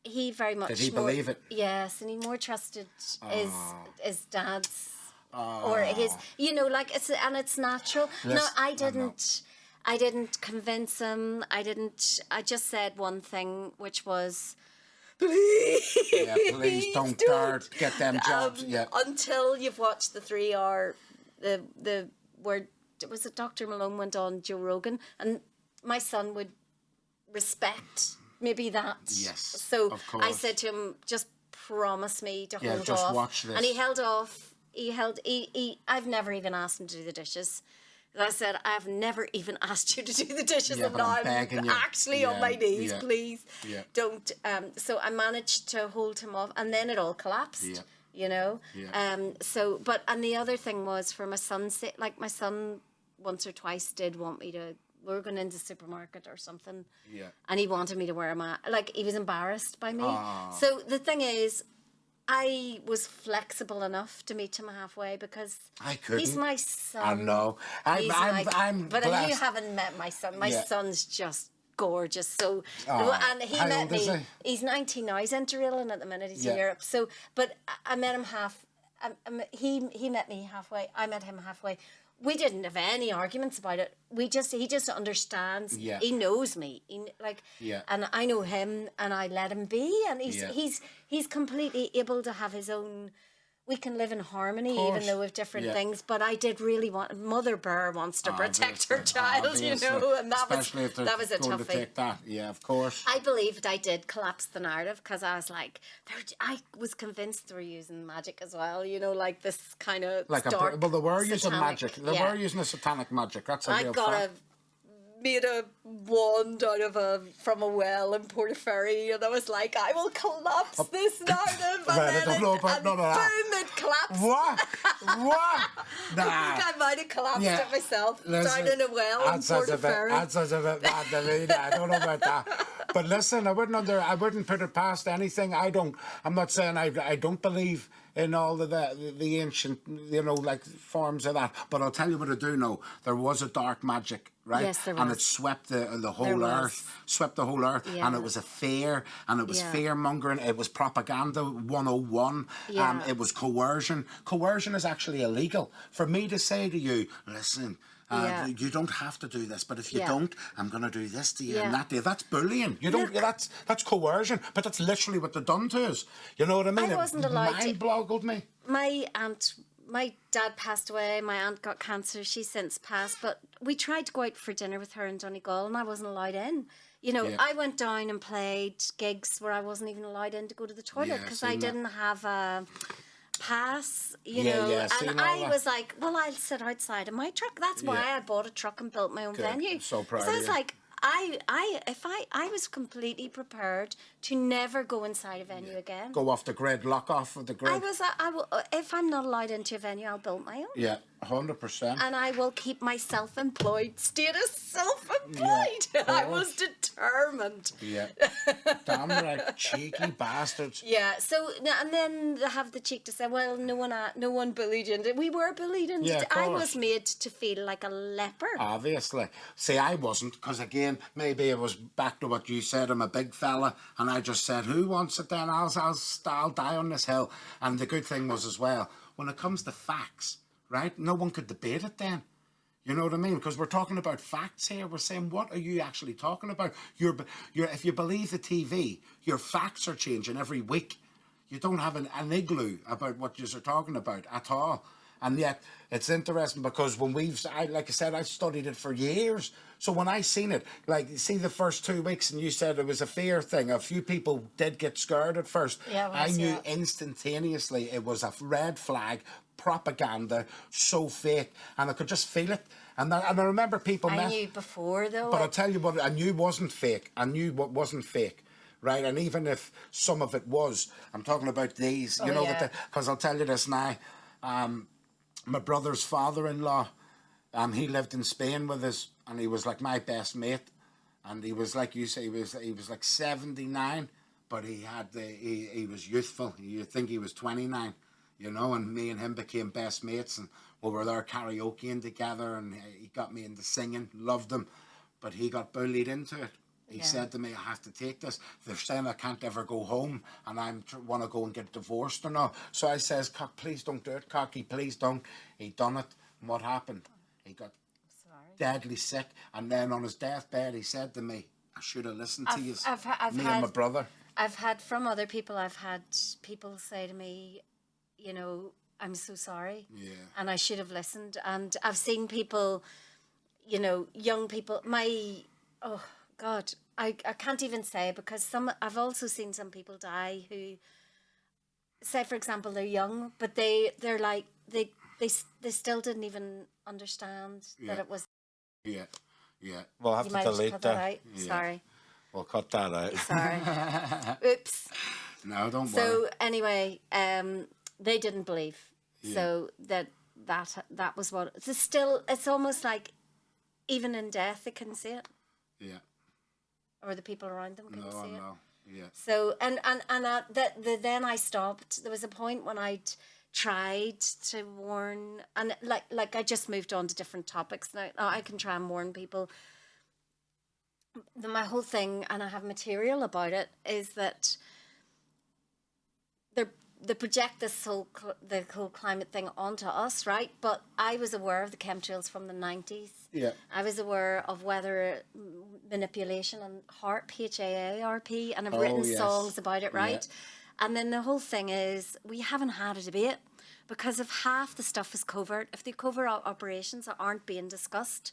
Speaker 2: he very much...
Speaker 1: Did he believe it?
Speaker 2: Yes, and he more trusted his dad's or his, it's natural. No, I didn't convince him. I just said one thing, which was please.
Speaker 1: Yeah, please don't dare get them jobs. Yeah.
Speaker 2: Until you've watched the 3 hour, where was it Dr. Malone went on Joe Rogan, and my son would respect maybe that.
Speaker 1: Yes.
Speaker 2: So
Speaker 1: of course.
Speaker 2: I said to him, just promise me to hold
Speaker 1: just
Speaker 2: off.
Speaker 1: watch this.
Speaker 2: And he held off. I've never even asked him to do the dishes. I said, I've never even asked you to do the dishes, and now I'm actually on my knees. Please don't. So I managed to hold him off, and then it all collapsed.
Speaker 1: Yeah.
Speaker 2: You know.
Speaker 1: Yeah.
Speaker 2: And the other thing was for my son's sake. Like my son, once or twice did want me to. We were going into the supermarket or something. Yeah. And he wanted me to wear a mask. Like he was embarrassed by me. So the thing is, I was flexible enough to meet him halfway because
Speaker 1: I couldn't.
Speaker 2: He's my son.
Speaker 1: I know. I'm
Speaker 2: but
Speaker 1: blessed.
Speaker 2: you haven't met my son. My son's just gorgeous. So and he
Speaker 1: how
Speaker 2: met
Speaker 1: old
Speaker 2: me.
Speaker 1: Is he?
Speaker 2: He's 19 now. He's interrailing at the minute. He's in Europe. So, but I met him he met me halfway. I met him halfway. We didn't have any arguments about it. He just understands.
Speaker 1: Yeah.
Speaker 2: He knows me. And I know him, and I let him be. And he's completely able to have his own. We can live in harmony, even though we have different things. But I did really want. Mother Bear wants to protect her child, you know, and that was a toughie.
Speaker 1: Take that. Yeah, of course.
Speaker 2: I believed I did collapse the narrative because I was like, I was convinced they were using magic as well, you know, like this kind of
Speaker 1: like
Speaker 2: dark,
Speaker 1: they were using
Speaker 2: satanic,
Speaker 1: magic. They were using a satanic magic. That's a real fact.
Speaker 2: Made a wand from a well in Portaferry, and I was like, I will collapse this narrative, and then boom, it collapsed.
Speaker 1: What? Nah.
Speaker 2: I think I might have collapsed it myself down in a well in Portaferry.
Speaker 1: That sounds a bit bad to me. I don't know about that. But listen, I wouldn't put it past anything. I'm not saying I don't believe in all of the ancient, you know, like forms of that. But I'll tell you what I do know. There was a dark magic, right?
Speaker 2: Yes, there was.
Speaker 1: And it swept the whole earth. Swept the whole earth. Yeah. And it was a fear. And it was fear-mongering. It was propaganda 101.
Speaker 2: Yeah.
Speaker 1: It was coercion. Coercion is actually illegal. For me to say to you, listen, you don't have to do this, but if you don't, I'm going to do this to you and that to you. That's bullying. You don't. That's coercion, but that's literally what they've done to us. You know what I mean?
Speaker 2: I wasn't allowed to.
Speaker 1: Mind-boggled me.
Speaker 2: My dad passed away. My aunt got cancer. She's since passed. But we tried to go out for dinner with her in Donegal, and I wasn't allowed in. You know, I went down and played gigs where I wasn't even allowed in to go to the toilet because I didn't have a pass, you know, and I was like, well, I'll sit outside in my truck. That's why I bought a truck and built my own venue.
Speaker 1: So proud.
Speaker 2: So I was like, I was completely prepared to never go inside a venue again.
Speaker 1: Go off the grid, lock off of the grid.
Speaker 2: I will, if I'm not allowed into a venue, I'll build my own.
Speaker 1: Yeah, 100%.
Speaker 2: And I will keep my self-employed status self-employed.
Speaker 1: Yeah,
Speaker 2: I was determined.
Speaker 1: Yeah. Damn right, cheeky bastards.
Speaker 2: Yeah, so, and then they have the cheek to say, well, no one bullied you. We were bullied, and I was made to feel like a leper.
Speaker 1: Obviously. See, I wasn't, because again, maybe it was back to what you said, I'm a big fella, and I just said, who wants it then? I'll die on this hill. And the good thing was as well, when it comes to facts, right, no one could debate it then. You know what I mean? Because we're talking about facts here. We're saying, what are you actually talking about? If you believe the TV, your facts are changing every week. You don't have an igloo about what you're talking about at all. And yet, it's interesting because when like I said, I studied it for years. So when I seen it, like, see the first 2 weeks and you said it was a fear thing. A few people did get scared at first.
Speaker 2: Yeah,
Speaker 1: I knew instantaneously it was a red flag, propaganda, so fake. And I could just feel it. And I remember people...
Speaker 2: I knew before, though.
Speaker 1: But I'll tell you what I knew wasn't fake. I knew what wasn't fake. Right? And even if some of it was, I'm talking about these, you know, because I'll tell you this now. My brother's father-in-law, he lived in Spain with us, and he was like my best mate. And he was, like you say, he was like 79, but he was youthful. You'd think he was 29, you know, and me and him became best mates, and we were there karaokeing together, and he got me into singing, loved him, but he got bullied into it. He said to me, I have to take this. They're saying I can't ever go home and I want to go and get divorced or not. So I says, Cock, please don't do it, Cocky, please don't. He done it. And what happened? He got deadly sick. And then on his deathbed, he said to me, I should have listened to you, and my brother.
Speaker 2: I've had from other people. I've had people say to me, you know, I'm so sorry, and I should have listened. And I've seen people, you know, young people. Oh God, I can't even say, because I've also seen some people die who, say for example, they're young, but they're like they still didn't even understand that it was.
Speaker 1: Yeah. We'll have
Speaker 2: You
Speaker 1: to
Speaker 2: might have
Speaker 1: delete
Speaker 2: cut
Speaker 1: that.
Speaker 2: that out.
Speaker 1: Yeah.
Speaker 2: Sorry.
Speaker 1: We'll cut that out.
Speaker 2: Sorry. Oops.
Speaker 1: No, don't worry.
Speaker 2: So anyway, they didn't believe. So that was what. It's still. It's almost like even in death they couldn't see it.
Speaker 1: Yeah.
Speaker 2: Or the people around them couldn't see it.
Speaker 1: No. Yeah.
Speaker 2: So then I stopped. There was a point when I'd tried to warn, and like I just moved on to different topics now. I can try and warn people. My whole thing, and I have material about it, is that they project the whole climate thing onto us, right? But I was aware of the chemtrails from the 90s.
Speaker 1: Yeah.
Speaker 2: I was aware of weather manipulation and HARP, HAARP, and I've written songs about it, right? Yeah. And then the whole thing is, we haven't had a debate, because if half the stuff is covert, if the covert operations aren't being discussed,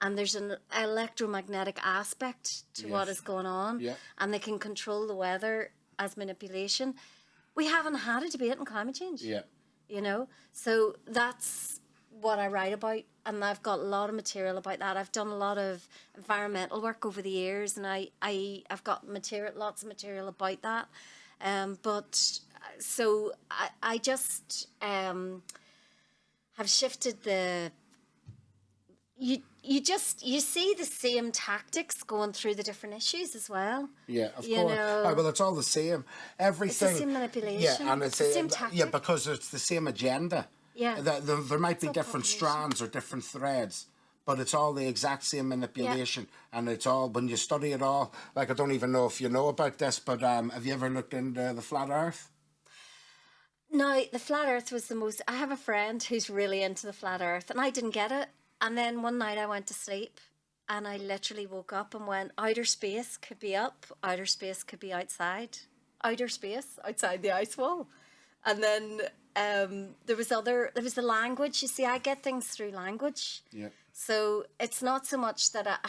Speaker 2: and there's an electromagnetic aspect to what is going on, and they can control the weather as manipulation, we haven't had a debate on climate change. Yeah. You know? So that's what I write about, and I've got a lot of material about that. I've done a lot of environmental work over the years, and I've got lots of material about that. But so I just have shifted the... You see the same tactics going through the different isures as well.
Speaker 1: Yeah, of course. Well, it's all the same. Everything.
Speaker 2: It's the same manipulation.
Speaker 1: Yeah, and
Speaker 2: it's the same tactic.
Speaker 1: Yeah, because it's the same agenda.
Speaker 2: Yeah.
Speaker 1: There might be different strands or different threads, but it's all the exact same manipulation. Yeah. And it's all, when you study it all, like, I don't even know if you know about this, but have you ever looked into the flat Earth?
Speaker 2: No, the flat Earth was the most... I have a friend who's really into the flat Earth, and I didn't get it. And then one night I went to sleep, and I literally woke up and went, outer space could be up, outer space could be outside, outer space outside the ice wall. And then there was the language. You see, I get things through language. Yeah. So it's not so much that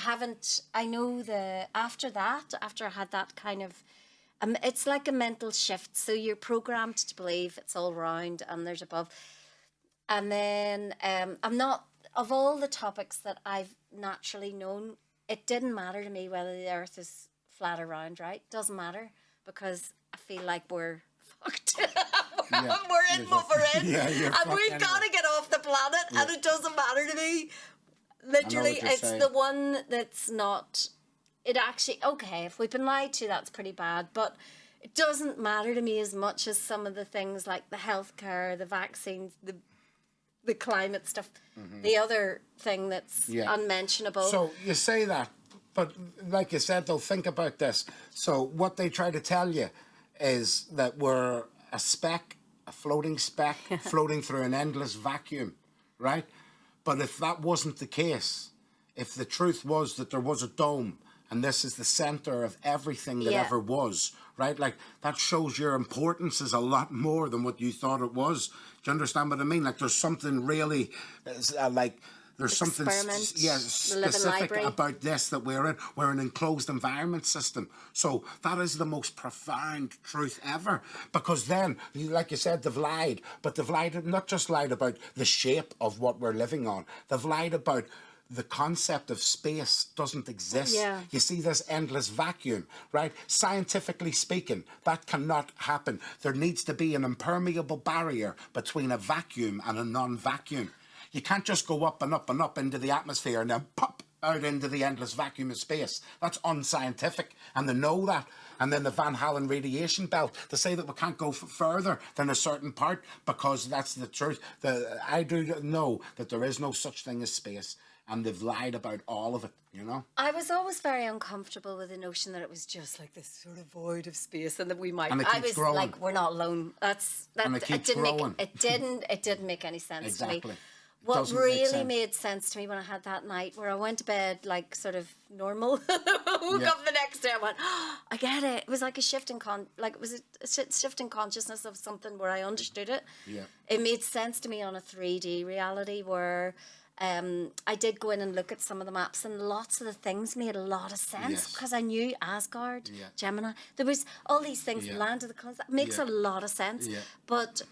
Speaker 2: I know after I had that kind of, it's like a mental shift. So you're programmed to believe it's all round and there's above. And then of all the topics that I've naturally known, it didn't matter to me whether the Earth is flat or round, right? Doesn't matter, because I feel like we're fucked. We're in what we're in. And we've got to get off the planet, and it doesn't matter to me. Literally, it's saying. The one that's not... It actually... Okay, if we've been lied to, that's pretty bad, but it doesn't matter to me as much as some of the things like the healthcare, the vaccines, the climate stuff, the other thing that's unmentionable. So
Speaker 1: you say that, but like you said, though, think about this. So what they try to tell you is that we're a speck, a floating speck, floating through an endless vacuum, right? But if that wasn't the case, if the truth was that there was a dome, and this is the center of everything that ever was, right? Like, that shows your importance is a lot more than what you thought it was. Do you understand what I mean? Like, there's something really, there's something specific about this that we're in. We're an enclosed environment system. So that is the most profound truth ever. Because then, like you said, they've lied. But they've lied, not just lied about the shape of what we're living on. They've lied about... The concept of space doesn't exist. Yeah. You see this endless vacuum, right? Scientifically speaking, that cannot happen. There needs to be an impermeable barrier between a vacuum and a non-vacuum. You can't just go up and up and up into the atmosphere and then pop out into the endless vacuum of space. That's unscientific, and they know that. And then the Van Halen radiation belt, they say that we can't go further than a certain part because that's the truth. I do know that there is no such thing as space. And they've lied about all of it, you know? I
Speaker 2: was always very uncomfortable with the notion that it was just like this sort of void of space and that we might...
Speaker 1: And it keeps growing.
Speaker 2: Like, we're not alone.
Speaker 1: And it keeps growing.
Speaker 2: It didn't make any sense to me. What
Speaker 1: doesn't make
Speaker 2: really
Speaker 1: sense.
Speaker 2: made sense to me when I had that night where I went to bed like sort of normal, woke up the next day, I went, oh, I get it. It was like a shift in shift in consciousness of something where I understood it.
Speaker 1: Yeah.
Speaker 2: It made sense to me on a 3D reality where I did go in and look at some of the maps, and lots of the things made a lot of sense
Speaker 1: Yes.
Speaker 2: because I knew Asgard,
Speaker 1: Yeah.
Speaker 2: Gemini. There was all these things,
Speaker 1: Yeah.
Speaker 2: Land of the Clouds. That makes
Speaker 1: Yeah.
Speaker 2: a lot of sense.
Speaker 1: Yeah.
Speaker 2: But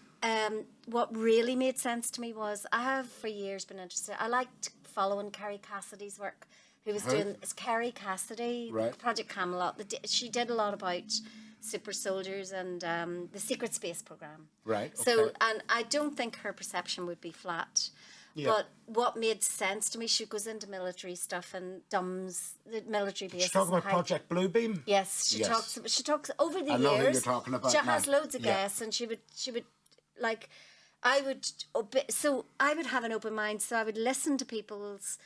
Speaker 2: what really made sense to me was I have for years been interested. I liked following Carrie Cassidy's work, who was doing it's Carrie Cassidy,
Speaker 1: Right.
Speaker 2: Project Camelot. She did a lot about super soldiers and the secret space program.
Speaker 1: Right.
Speaker 2: So,
Speaker 1: okay.
Speaker 2: and I don't think her perception would be flat.
Speaker 1: Yeah.
Speaker 2: But what made sense to me, she goes into military stuff and dumbs the military bases.
Speaker 1: She's talking
Speaker 2: and
Speaker 1: about
Speaker 2: how-
Speaker 1: Project Bluebeam.
Speaker 2: Yes, she talks over the
Speaker 1: I know who
Speaker 2: years.
Speaker 1: you're talking about
Speaker 2: She
Speaker 1: now.
Speaker 2: has loads of
Speaker 1: Yeah.
Speaker 2: guests, and she would like, I would have an open mind, so I would listen to people's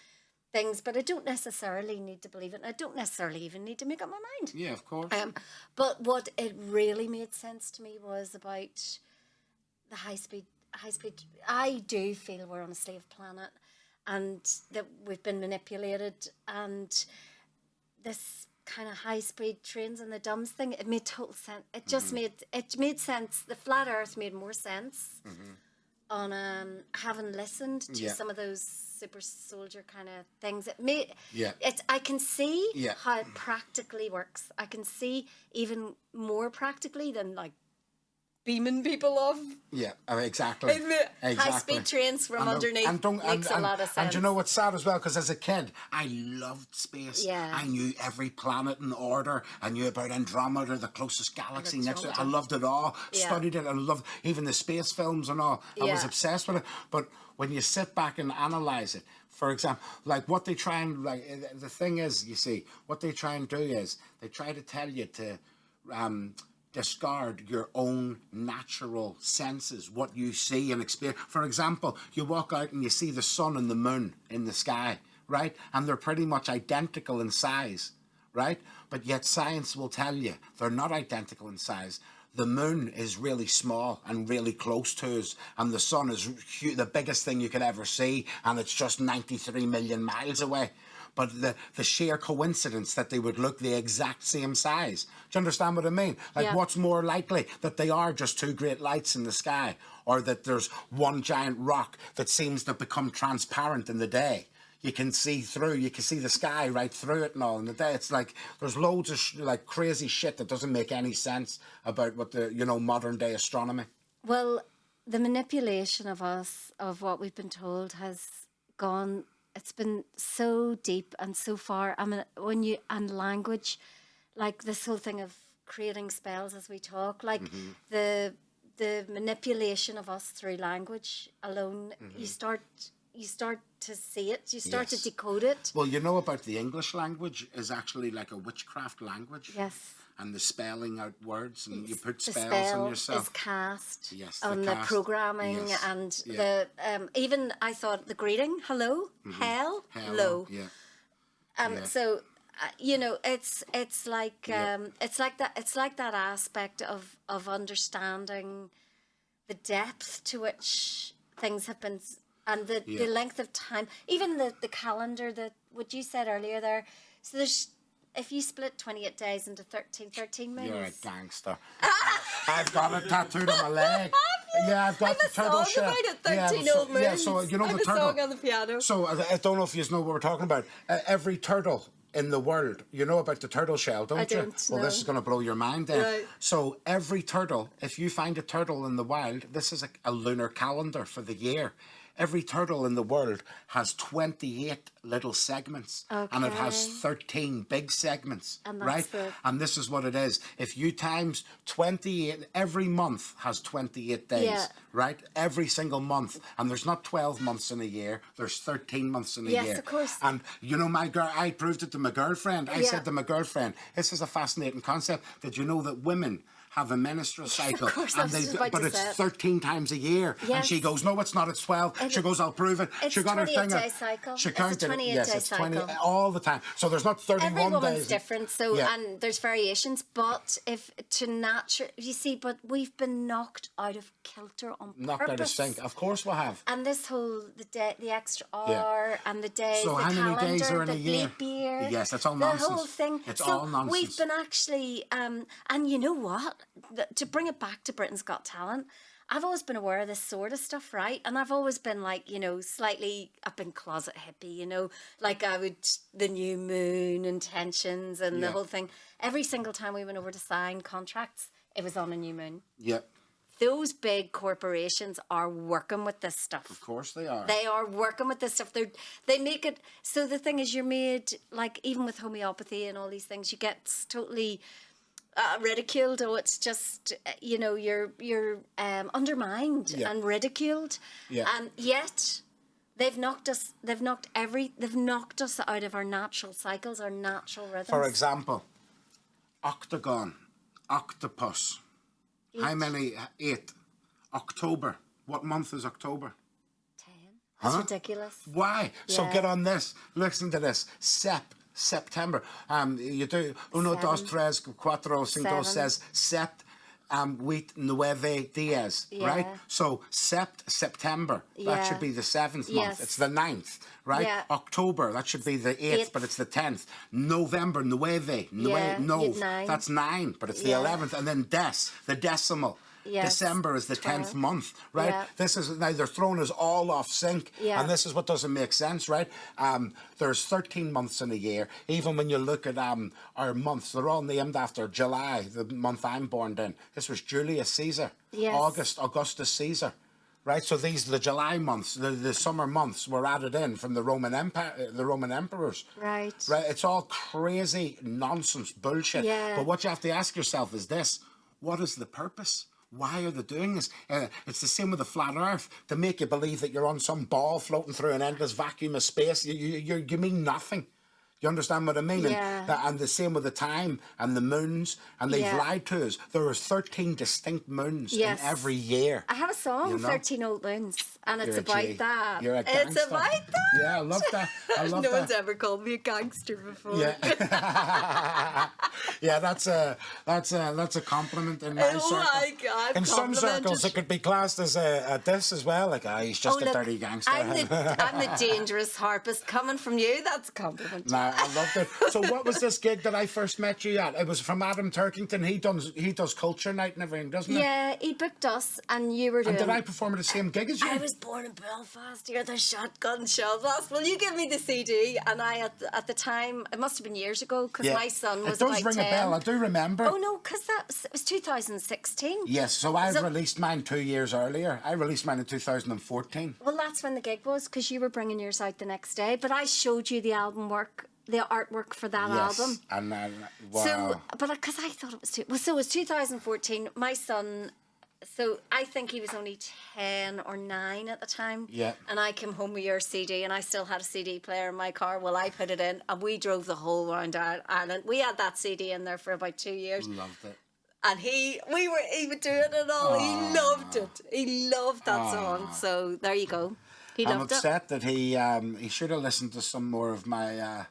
Speaker 2: things, but I don't necessarily need to believe it. And I don't necessarily even need to make up my mind.
Speaker 1: Yeah, of course.
Speaker 2: But what it really made sense to me was about the high speed. I do feel we're on a slave planet, and that we've been manipulated, and this kind of high speed trains and the dumbs thing. It made total sense. It just made sense. The flat Earth made more sense on having listened to some of those super soldier kind of things. It made I can see how it practically works. I can see even more practically than like beaming people off.
Speaker 1: Yeah, exactly.
Speaker 2: High-speed trains from underneath makes a lot of sense.
Speaker 1: And you know what's sad as well? Because as a kid, I loved space.
Speaker 2: Yeah.
Speaker 1: I knew every planet in order. I knew about Andromeda, the closest galaxy next to it. I
Speaker 2: Andromeda.
Speaker 1: loved it all.
Speaker 2: Yeah.
Speaker 1: Studied it. I loved even the space films and all. I was
Speaker 2: Yeah.
Speaker 1: obsessed with it. But when you sit back and analyze it, for example, like what they try and the thing is, you see, what they try and do is they try to tell you to discard your own natural senses, what you see and experience. For example, you walk out and you see the sun and the moon in the sky, right? And they're pretty much identical in size, right? But yet science will tell you they're not identical in size. The moon is really small and really close to us, and the sun is the biggest thing you could ever see, and it's just 93 million miles away. But the sheer coincidence that they would look the exact same size. Do you understand what I mean? Like,
Speaker 2: Yeah.
Speaker 1: what's more likely? That they are just two great lights in the sky, or that there's one giant rock that seems to become transparent in the day? You can see through, you can see the sky right through it and all in the day. It's like, there's loads of like crazy shit that doesn't make any sense about what the, modern day astronomy.
Speaker 2: Well, the manipulation of us, of what we've been told, has gone. It's been so deep and so far. I mean, and language, like this whole thing of creating spells as we talk, like the manipulation of us through language alone. You start to see it. You start to decode it.
Speaker 1: Well, you know about the English language is actually like a witchcraft language.
Speaker 2: Yes.
Speaker 1: And the spelling out words, and you put
Speaker 2: The
Speaker 1: spells
Speaker 2: spell
Speaker 1: on yourself.
Speaker 2: is cast
Speaker 1: the
Speaker 2: the
Speaker 1: cast.
Speaker 2: programming
Speaker 1: Yes.
Speaker 2: and
Speaker 1: Yeah.
Speaker 2: the even I thought the greeting hello, hell, low.
Speaker 1: Yeah.
Speaker 2: So it's like it's like that aspect of understanding the depth to which things have been, and the length of time, even the calendar, what you said earlier there. So there's, if you split 28 days into 13 moons.
Speaker 1: You're a gangster. I've got it tattooed on my leg. Yeah, I've got the turtle shell.
Speaker 2: About it, 13 old moons.
Speaker 1: Yeah, so you know the turtle.
Speaker 2: I have a song on the piano.
Speaker 1: So I don't know if you know what we're talking about. Every turtle in the world, you know about the turtle shell, don't you?
Speaker 2: don't,
Speaker 1: Well,
Speaker 2: no.
Speaker 1: this is going to blow your mind then.
Speaker 2: Right.
Speaker 1: So every turtle, if you find a turtle in the wild, this is a lunar calendar for the year. Every turtle in the world has 28 little segments, and it has 13 big segments,
Speaker 2: And that's
Speaker 1: right?
Speaker 2: the-
Speaker 1: And this is what it is. If you times 28, every month has 28 days,
Speaker 2: Yeah.
Speaker 1: right? Every single month. And there's not 12 months in a year, there's 13 months in a
Speaker 2: Yes,
Speaker 1: year.
Speaker 2: of course.
Speaker 1: And you know, I proved it to my girlfriend. I said to my girlfriend, this is a fascinating concept. Did you know that women have a menstrual cycle.
Speaker 2: Of course, I was just about
Speaker 1: but
Speaker 2: to
Speaker 1: it's
Speaker 2: say it.
Speaker 1: 13 times a year. And
Speaker 2: Yes.
Speaker 1: she goes, no, it's not, it's 12. She goes, I'll prove it.
Speaker 2: It's
Speaker 1: She got her
Speaker 2: 28
Speaker 1: thing.
Speaker 2: day cycle.
Speaker 1: She
Speaker 2: It's a
Speaker 1: counted it.
Speaker 2: 28
Speaker 1: Yes,
Speaker 2: day
Speaker 1: it's 20
Speaker 2: cycle.
Speaker 1: all the time. So there's not 31
Speaker 2: Every woman's
Speaker 1: days.
Speaker 2: different, so
Speaker 1: Yeah.
Speaker 2: and there's variations. But if to nature, you see, but we've been knocked out of kilter on
Speaker 1: Knocked
Speaker 2: purpose.
Speaker 1: out of sync. Of course we have.
Speaker 2: And this whole the extra
Speaker 1: Yeah.
Speaker 2: hour and the days,
Speaker 1: So
Speaker 2: the
Speaker 1: how many
Speaker 2: calendar,
Speaker 1: days are in
Speaker 2: the
Speaker 1: a year?
Speaker 2: leap year,
Speaker 1: Yes, that's all
Speaker 2: the
Speaker 1: nonsense.
Speaker 2: whole thing.
Speaker 1: It's
Speaker 2: so
Speaker 1: all nonsense.
Speaker 2: we've been actually, and you know what? To bring it back to Britain's Got Talent, I've always been aware of this sort of stuff, right? And I've always been like, slightly up in closet hippie, like I would the new moon intentions and the
Speaker 1: Yeah.
Speaker 2: whole thing. Every single time we went over to sign contracts, it was on a new moon.
Speaker 1: Yep.
Speaker 2: Those big corporations are working with this stuff.
Speaker 1: Of course they are.
Speaker 2: They are working with this stuff. They make it so the thing is you're made like even with homeopathy and all these things you get totally ridiculed. Oh, it's just you're undermined
Speaker 1: Yeah.
Speaker 2: and ridiculed.
Speaker 1: Yeah.
Speaker 2: And yet they've knocked us. They've knocked us out of our natural cycles, our natural rhythms.
Speaker 1: For example, octagon, octopus. How many? 8. October. What month is October?
Speaker 2: 10. That's
Speaker 1: Huh?
Speaker 2: ridiculous.
Speaker 1: Why? So
Speaker 2: Yeah.
Speaker 1: get on this. Listen to this. September. You do uno, dos,
Speaker 2: Seven.
Speaker 1: tres, cuatro, cinco,
Speaker 2: Seven.
Speaker 1: seis, huit, nueve días, right?
Speaker 2: Yeah.
Speaker 1: So September, that
Speaker 2: Yeah.
Speaker 1: should be the 7th month.
Speaker 2: Yes.
Speaker 1: It's the 9th, right?
Speaker 2: Yeah.
Speaker 1: October, that should be the 8th, but it's the 10th. November, nueve,
Speaker 2: Yeah,
Speaker 1: no,
Speaker 2: 9.
Speaker 1: that's 9, but it's the
Speaker 2: Yeah.
Speaker 1: 11th. And then the decimal.
Speaker 2: Yes.
Speaker 1: December is the 10th
Speaker 2: 12.
Speaker 1: month, right?
Speaker 2: Yeah.
Speaker 1: This is now they're throwing us all off sync,
Speaker 2: Yeah.
Speaker 1: and this is what doesn't make sense, right? There's 13 months in a year. Even when you look at our months, they're all named after July, the month I'm born in. This was Julius Caesar.
Speaker 2: Yes.
Speaker 1: Augustus Caesar, right? So these the July months, the summer months were added in from the Roman Empire, the Roman emperors.
Speaker 2: Right.
Speaker 1: Right. It's all crazy nonsense bullshit.
Speaker 2: Yeah.
Speaker 1: But what you have to ask yourself is this: what is the purpose? Why are they doing this? It's the same with the flat Earth, to make you believe that you're on some ball floating through an endless vacuum of space. You mean nothing. You understand what I mean?
Speaker 2: Yeah.
Speaker 1: And the same with the time and the moons. And they've
Speaker 2: Yeah.
Speaker 1: lied to us. There are 13 distinct moons
Speaker 2: Yes.
Speaker 1: in every year.
Speaker 2: I have a song,
Speaker 1: You know?
Speaker 2: 13 Old Moons, and it's
Speaker 1: You're a
Speaker 2: about
Speaker 1: G.
Speaker 2: that.
Speaker 1: You're a
Speaker 2: It's
Speaker 1: gangster.
Speaker 2: about that.
Speaker 1: Yeah, I love that. I love
Speaker 2: no
Speaker 1: that.
Speaker 2: one's ever called me a gangster before.
Speaker 1: Yeah, yeah, that's a compliment in my
Speaker 2: Oh
Speaker 1: circle.
Speaker 2: my God,
Speaker 1: In some
Speaker 2: complimented.
Speaker 1: circles, it could be classed as a diss as well. Like, he's just a
Speaker 2: look,
Speaker 1: dirty gangster.
Speaker 2: I'm the dangerous harpist coming from you. That's a compliment.
Speaker 1: Nah, I loved it. So, what was this gig that I first met you at? It was from Adam Turkington. He does culture night and everything, doesn't he?
Speaker 2: Yeah, he booked us, and you were doing.
Speaker 1: And did I perform at the same gig as you?
Speaker 2: I was born in Belfast. You're the shotgun shell blast. Well, you give me the CD, and I at the time it must have been years ago because my son was
Speaker 1: It does
Speaker 2: about
Speaker 1: ring
Speaker 2: 10.
Speaker 1: a bell. I do remember.
Speaker 2: Oh no, because it was 2016.
Speaker 1: Yes, so I
Speaker 2: So-
Speaker 1: released mine 2 years earlier. I released mine in 2014.
Speaker 2: Well, that's when the gig was because you were bringing yours out the next day. But I showed you the album work, the artwork for that
Speaker 1: Yes,
Speaker 2: album.
Speaker 1: and wow.
Speaker 2: So, but because I thought it was so it was 2014. My son, so I think he was only 10 or 9 at the time.
Speaker 1: Yeah.
Speaker 2: And I came home with your CD, and I still had a CD player in my car. Well, I put it in, and we drove the whole round Ireland. We had that CD in there for about 2 years.
Speaker 1: Loved it.
Speaker 2: And he would do it and all. He loved it. He loved that song. So there you go. He
Speaker 1: I'm
Speaker 2: loved it.
Speaker 1: upset that he should have listened to some more of my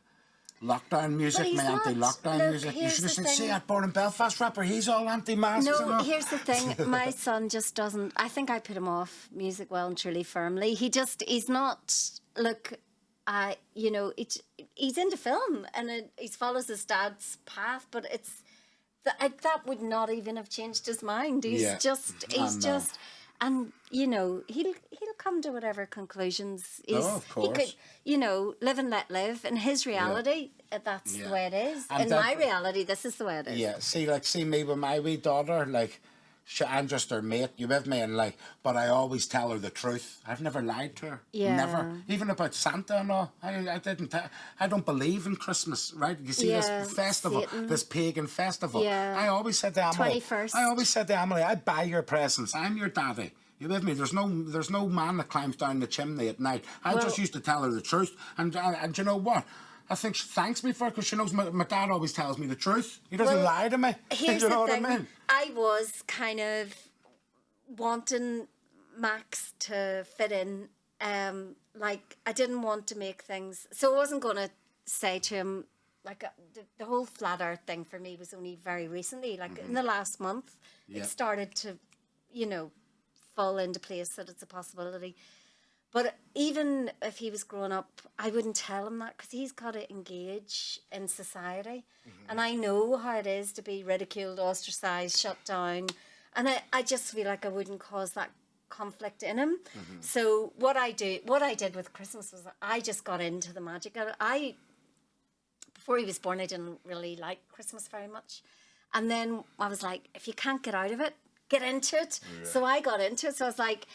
Speaker 1: lockdown music,
Speaker 2: he's
Speaker 1: my
Speaker 2: not.
Speaker 1: anti-lockdown
Speaker 2: Look,
Speaker 1: music. You
Speaker 2: here's
Speaker 1: should have
Speaker 2: the
Speaker 1: said, see
Speaker 2: thing.
Speaker 1: that born in Belfast rapper, he's all anti-masks and
Speaker 2: No,
Speaker 1: all.
Speaker 2: here's the thing. My son just doesn't. I think I put him off music well and truly firmly. He's not. Look, he's into film and he follows his dad's path, but it's that would not even have changed his mind. He's
Speaker 1: Yeah,
Speaker 2: just. And he'll come to whatever conclusions.
Speaker 1: Oh, of
Speaker 2: He
Speaker 1: course.
Speaker 2: could, live and let live. In his reality, that's
Speaker 1: Yeah.
Speaker 2: the way it is.
Speaker 1: And
Speaker 2: In
Speaker 1: that-
Speaker 2: my reality, this is the way it is.
Speaker 1: Yeah, see me with my wee daughter, like, I'm just her mate, you with me, and but I always tell her the truth. I've never lied to her.
Speaker 2: Yeah.
Speaker 1: Never. Even about Santa and all. I don't believe in Christmas, right? You see
Speaker 2: Yeah,
Speaker 1: this festival,
Speaker 2: Satan.
Speaker 1: this pagan festival.
Speaker 2: Yeah.
Speaker 1: I always said to Emily,
Speaker 2: 21st.
Speaker 1: I buy your presents. I'm your daddy. You with me? There's no man that climbs down the chimney at night. I
Speaker 2: Well-
Speaker 1: just used to tell her the truth. And you know what? I think she thanks me for it because she knows my dad always tells me the truth. He doesn't lie to me.
Speaker 2: Here's
Speaker 1: You know
Speaker 2: the
Speaker 1: what
Speaker 2: thing.
Speaker 1: I mean?
Speaker 2: I was kind of wanting Max to fit in. Like, I didn't want to make things... So I wasn't going to say to him... Like, the whole flat earth thing for me was only very recently. Like, in the last month, it started to, fall into place that it's a possibility. But even if he was growing up, I wouldn't tell him that because he's got to engage in society. And I know how it is to be ridiculed, ostracised, shut down. And I just feel like I wouldn't cause that conflict in him. So what I did with Christmas was I just got into the magic. Before he was born, I didn't really like Christmas very much. And then I was like, if you can't get out of it, get into it. Yeah. So I got into it. So I was like,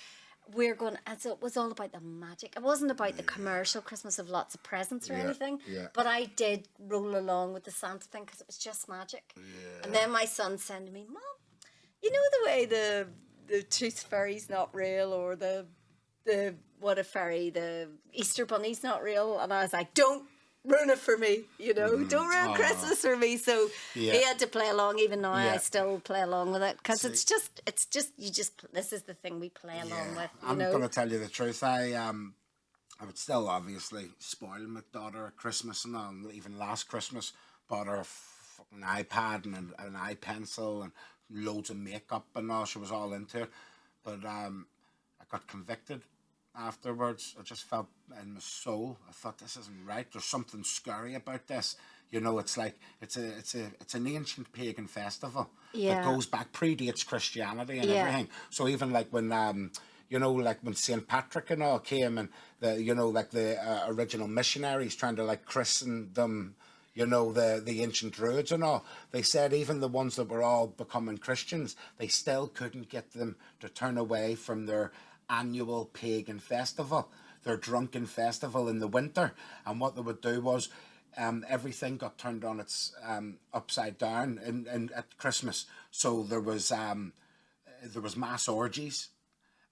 Speaker 2: and so it was all about the magic. It wasn't about the commercial Christmas of lots of presents or anything. Yeah. But I did roll along with the Santa thing because it was just magic. Yeah. And then my son said to me, Mom, you know the way the tooth fairy's not real, or the what a fairy, the Easter bunny's not real? And I was like, don't ruin it for me, don't ruin Christmas for me. So he had to play along. Even now I still play along with it because it's just this is the thing we play along with.
Speaker 1: I'm going to tell you the truth. I would still obviously spoil my daughter at Christmas, and all. Even last Christmas bought her a fucking iPad and an iPencil and loads of makeup and all. She was all into it, but I got convicted afterwards. I just felt in my soul, I thought, this isn't right. There's something scary about this. It's like it's an ancient pagan festival that goes back, predates Christianity and everything. So even like when like when St. Patrick and all came, and the original missionaries trying to like christen them, the ancient druids and all, they said even the ones that were all becoming Christians, they still couldn't get them to turn away from their annual pagan festival, their drunken festival in the winter. And what they would do was everything got turned on its upside down in at Christmas. So there was mass orgies,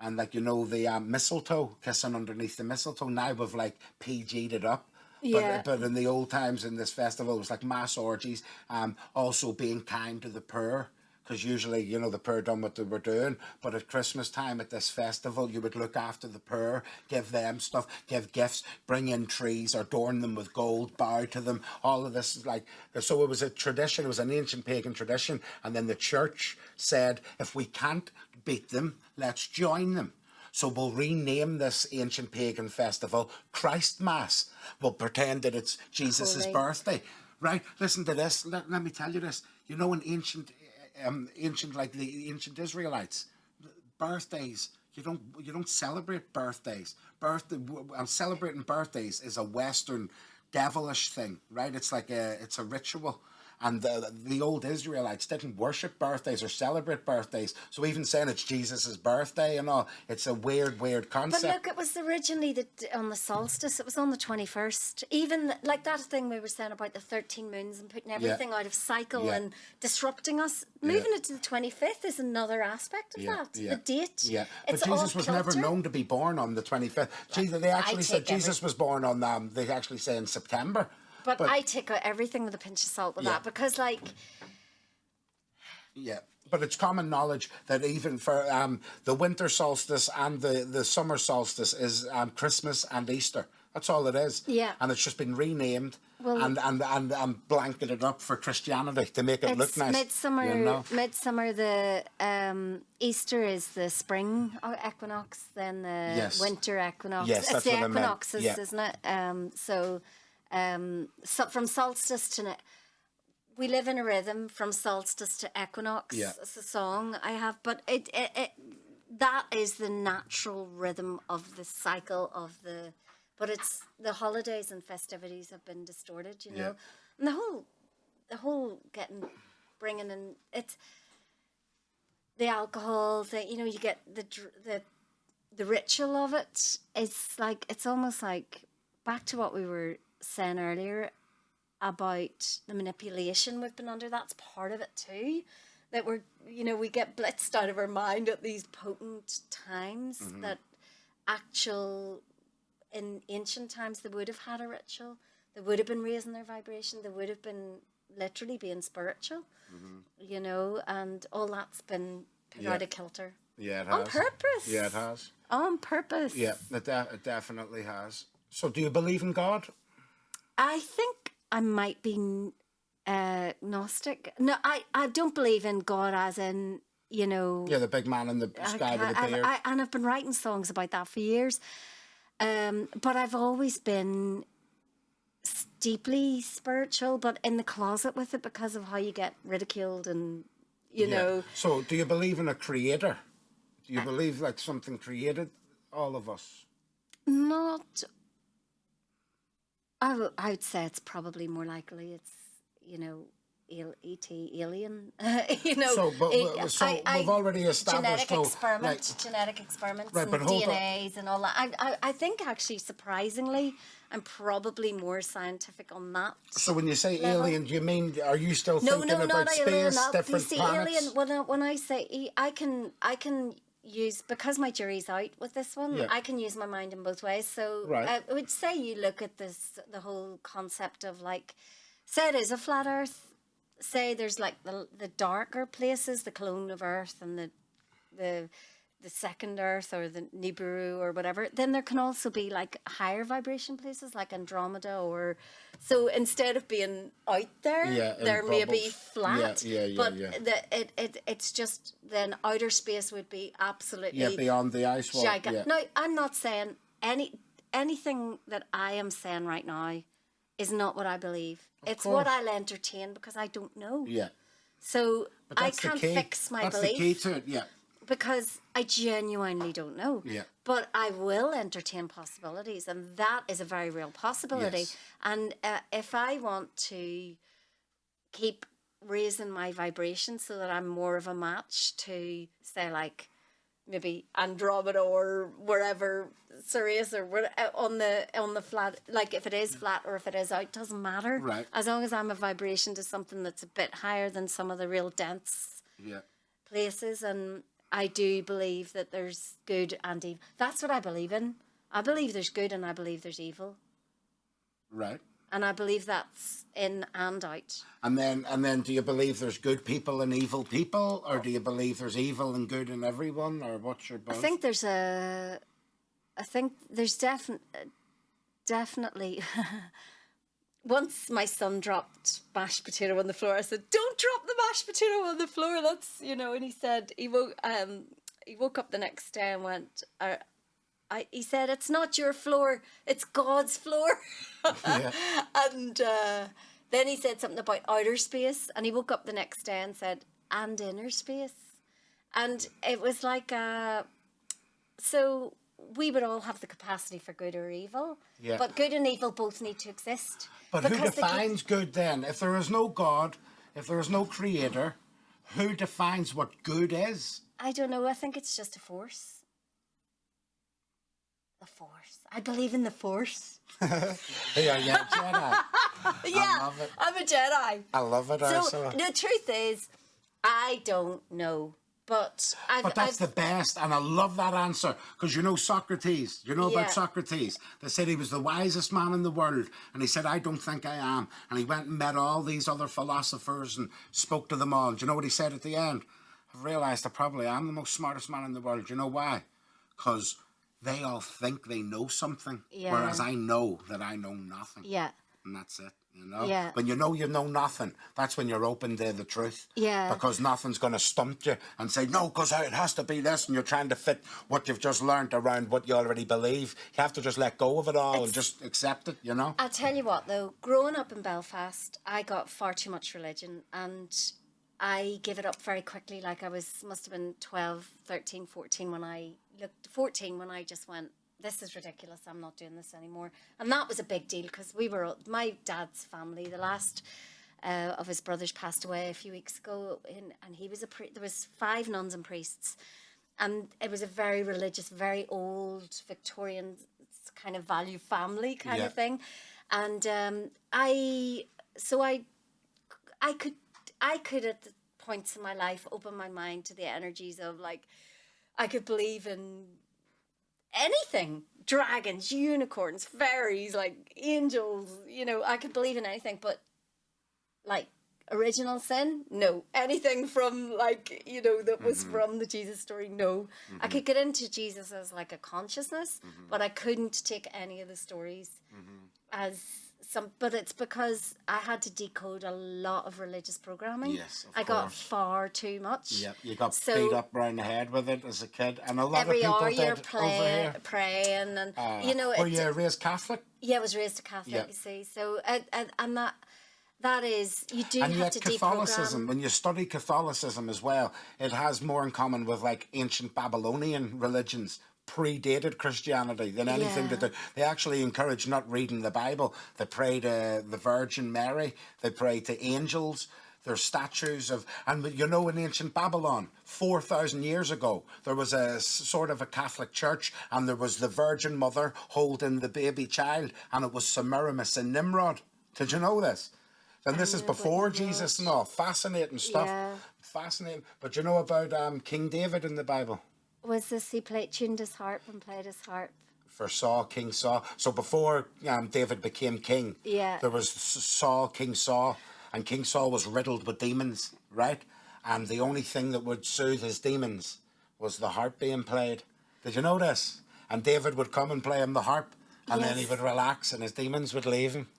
Speaker 1: and the mistletoe, kissing underneath the mistletoe. Now we've like PG'd it up. But in the old times in this festival, it was like mass orgies, also being kind to the poor. Because usually, the poor done what they were doing. But at Christmas time, at this festival, you would look after the poor, give them stuff, give gifts, bring in trees, adorn them with gold, bow to them. All of this is like... So it was a tradition. It was an ancient pagan tradition. And then the church said, if we can't beat them, let's join them. So we'll rename this ancient pagan festival Christmas. We'll pretend that it's Jesus' birthday. Right? Listen to this. Let me tell you this. In ancient like the ancient Israelites, birthdays, you don't celebrate birthdays. Celebrating birthdays is a Western devilish thing, right? It's like it's a ritual. And the old Israelites didn't worship birthdays or celebrate birthdays. So even saying it's Jesus' birthday and all, it's a weird concept.
Speaker 2: But look, it was originally on the solstice. It was on the 21st. Even like that thing we were saying about the 13 moons and putting everything out of cycle and disrupting us. Moving it to the 25th is another aspect of that. The date.
Speaker 1: Yeah, but Jesus was never known to be born on the 25th. They actually said Jesus was born on, they actually say in September.
Speaker 2: But I take everything with a pinch of salt with that, because like...
Speaker 1: Yeah, but it's common knowledge that even for the winter solstice and the summer solstice is Christmas and Easter. That's all it is.
Speaker 2: Yeah.
Speaker 1: And it's just been renamed and blanketed up for Christianity to make it look nice.
Speaker 2: Midsummer, the Easter is the spring equinox, then the winter equinox.
Speaker 1: Yes, that's
Speaker 2: the
Speaker 1: what
Speaker 2: equinoxes, isn't it? So from solstice to... We live in a rhythm from solstice to equinox. Yeah. It's a song I have, but it that is the natural rhythm of the cycle of the... But it's the holidays and festivities have been distorted, you know, and the whole bringing in, it's the alcohol, you get the ritual of it. It's like, it's almost like back to what we were saying earlier about the manipulation we've been under. That's part of it too, that we get blitzed out of our mind at these potent times that in ancient times they would have had a ritual. They would have been raising their vibration. They would have been literally being spiritual, you know, and all that's been put out of kilter.
Speaker 1: Yeah, it has.
Speaker 2: On purpose.
Speaker 1: Yeah, it has.
Speaker 2: On purpose.
Speaker 1: Yeah, it definitely has. So do you believe in God?
Speaker 2: I think I might be Gnostic. No, I don't believe in God as in, you know...
Speaker 1: Yeah, the big man in the sky with the beard.
Speaker 2: And I've been writing songs about that for years. But I've always been deeply spiritual, but in the closet with it because of how you get ridiculed and, you know...
Speaker 1: So do you believe in a creator? Do you believe like something created all of us?
Speaker 2: Not... I would say it's probably more likely it's, you know, E.T. alien, you know.
Speaker 1: So, we've already established...
Speaker 2: Genetic experiments
Speaker 1: right,
Speaker 2: and
Speaker 1: but hold
Speaker 2: DNAs and all that. I think actually, surprisingly, I'm probably more scientific on that.
Speaker 1: So when you say
Speaker 2: level.
Speaker 1: alien, do you mean, are you still thinking about
Speaker 2: not
Speaker 1: space,
Speaker 2: alien,
Speaker 1: different
Speaker 2: you see,
Speaker 1: planets?
Speaker 2: alien, when I say, I can use, because my jury's out with this one, I can use my mind in both ways. So I would say you look at the whole concept of like, say it is a flat Earth, say there's like the darker places, the clone of Earth and the second Earth or the Nibiru or whatever, then there can also be like higher vibration places like Andromeda, or so instead of being out there, there may be flat. It's just then outer space would be absolutely
Speaker 1: beyond the ice wall.
Speaker 2: Now, I'm not saying anything that I am saying right now is not what I believe. It's what I'll entertain because I don't know.
Speaker 1: Yeah.
Speaker 2: So I can't fix my belief.
Speaker 1: That's the key to it, yeah.
Speaker 2: Because I genuinely don't know.
Speaker 1: Yeah.
Speaker 2: But I will entertain possibilities, and that is a very real possibility.
Speaker 1: Yes.
Speaker 2: And if I want to keep raising my vibration so that I'm more of a match to, say, like, maybe Andromeda or wherever Sirius or on the flat, like if it is flat or if it is out, doesn't matter.
Speaker 1: Right.
Speaker 2: As long as I'm a vibration to something that's a bit higher than some of the real dense places. And I do believe that there's good and evil. That's what I believe in. I believe there's good and I believe there's evil.
Speaker 1: Right.
Speaker 2: And I believe that's in and out.
Speaker 1: And then do you believe there's good people and evil people, or do you believe there's evil and good in everyone, or what's your both?
Speaker 2: I think there's definitely once my son dropped mashed potato on the floor, I said, "Don't drop the mashed potato on the floor." That's, you know, and he said he woke up the next day and went, he said, "It's not your floor, it's God's floor." And then he said something about outer space, and he woke up the next day and said, "And inner space." And it was like, so we would all have the capacity for good or evil, but good and evil both need to exist.
Speaker 1: But who defines good then? If there is no God, if there is no creator, who defines what good is?
Speaker 2: I don't know. I think it's just a force. The force. I believe in the force.
Speaker 1: Yeah, Jedi.
Speaker 2: Yeah,
Speaker 1: I love it.
Speaker 2: I'm a Jedi.
Speaker 1: I love it, Ursula.
Speaker 2: So the truth is, I don't know. But
Speaker 1: that's the best, and I love that answer, because you know Socrates. You know about Socrates. They said he was the wisest man in the world, and he said, "I don't think I am." And he went and met all these other philosophers and spoke to them all. Do you know what he said at the end? I've realised I probably am the most smartest man in the world. Do you know why? Because they all think they know something, whereas I know that I know nothing. Yeah. And that's it, you know? Yeah. When you know nothing, that's when you're open to the truth. Yeah. Because nothing's going to stump you and say, "No, because it has to be this," and you're trying to fit what you've just learned around what you already believe. You have to just let go of it all and just accept it, you know? I'll tell you what, though. Growing up in Belfast, I got far too much religion, and I gave it up very quickly. Like must have been 12, 13, 14 when I just went, "This is ridiculous. I'm not doing this anymore." And that was a big deal because my dad's family, the last of his brothers passed away a few weeks ago, and he was there was 5 nuns and priests, and it was a very religious, very old Victorian kind of value family kind of thing. And I could at points in my life open my mind to the energies of, like, I could believe in
Speaker 2: anything. Dragons, unicorns, fairies, like angels, you know, I could believe in anything, but like original sin, no. Anything from like, you know, that was from the Jesus story, no. I could get into Jesus as like a consciousness, but I couldn't take any of the stories as some, but it's because I had to decode a lot of religious programming.
Speaker 1: Yes, of
Speaker 2: I got
Speaker 1: course.
Speaker 2: far too much.
Speaker 1: Yep, you got
Speaker 2: So
Speaker 1: beat up round the head with it as a kid, and a lot of
Speaker 2: every
Speaker 1: people
Speaker 2: hour
Speaker 1: did
Speaker 2: you're
Speaker 1: over here.
Speaker 2: praying, and you know,
Speaker 1: Were you raised Catholic?
Speaker 2: yeah, I was raised a Catholic,
Speaker 1: Yep.
Speaker 2: you see. So and that is, you do
Speaker 1: And
Speaker 2: have
Speaker 1: yet
Speaker 2: to
Speaker 1: Catholicism,
Speaker 2: deprogram.
Speaker 1: when you study Catholicism as well, it has more in common with like ancient Babylonian religions, predated Christianity than anything
Speaker 2: Yeah.
Speaker 1: that they actually encourage not reading the Bible. They pray to the Virgin Mary, they pray to angels. There's statues of, and you know, in ancient Babylon, 4,000 years ago, there was a sort of a Catholic church, and there was the Virgin Mother holding the baby child, and it was Semiramis and Nimrod. Did you know this? And this is
Speaker 2: know, but
Speaker 1: before
Speaker 2: not
Speaker 1: Jesus
Speaker 2: much.
Speaker 1: and all. Fascinating stuff.
Speaker 2: Yeah.
Speaker 1: Fascinating. But you know about King David in the Bible?
Speaker 2: Was this he tuned his harp and played his harp?
Speaker 1: For Saul, King Saul. So before David became king,
Speaker 2: Yeah.
Speaker 1: there was Saul, King Saul, and King Saul was riddled with demons, right? And the only thing that would soothe his demons was the harp being played. Did you know this? And David would come and play him the harp, and then he
Speaker 2: Yes.
Speaker 1: would relax, and his demons would leave him.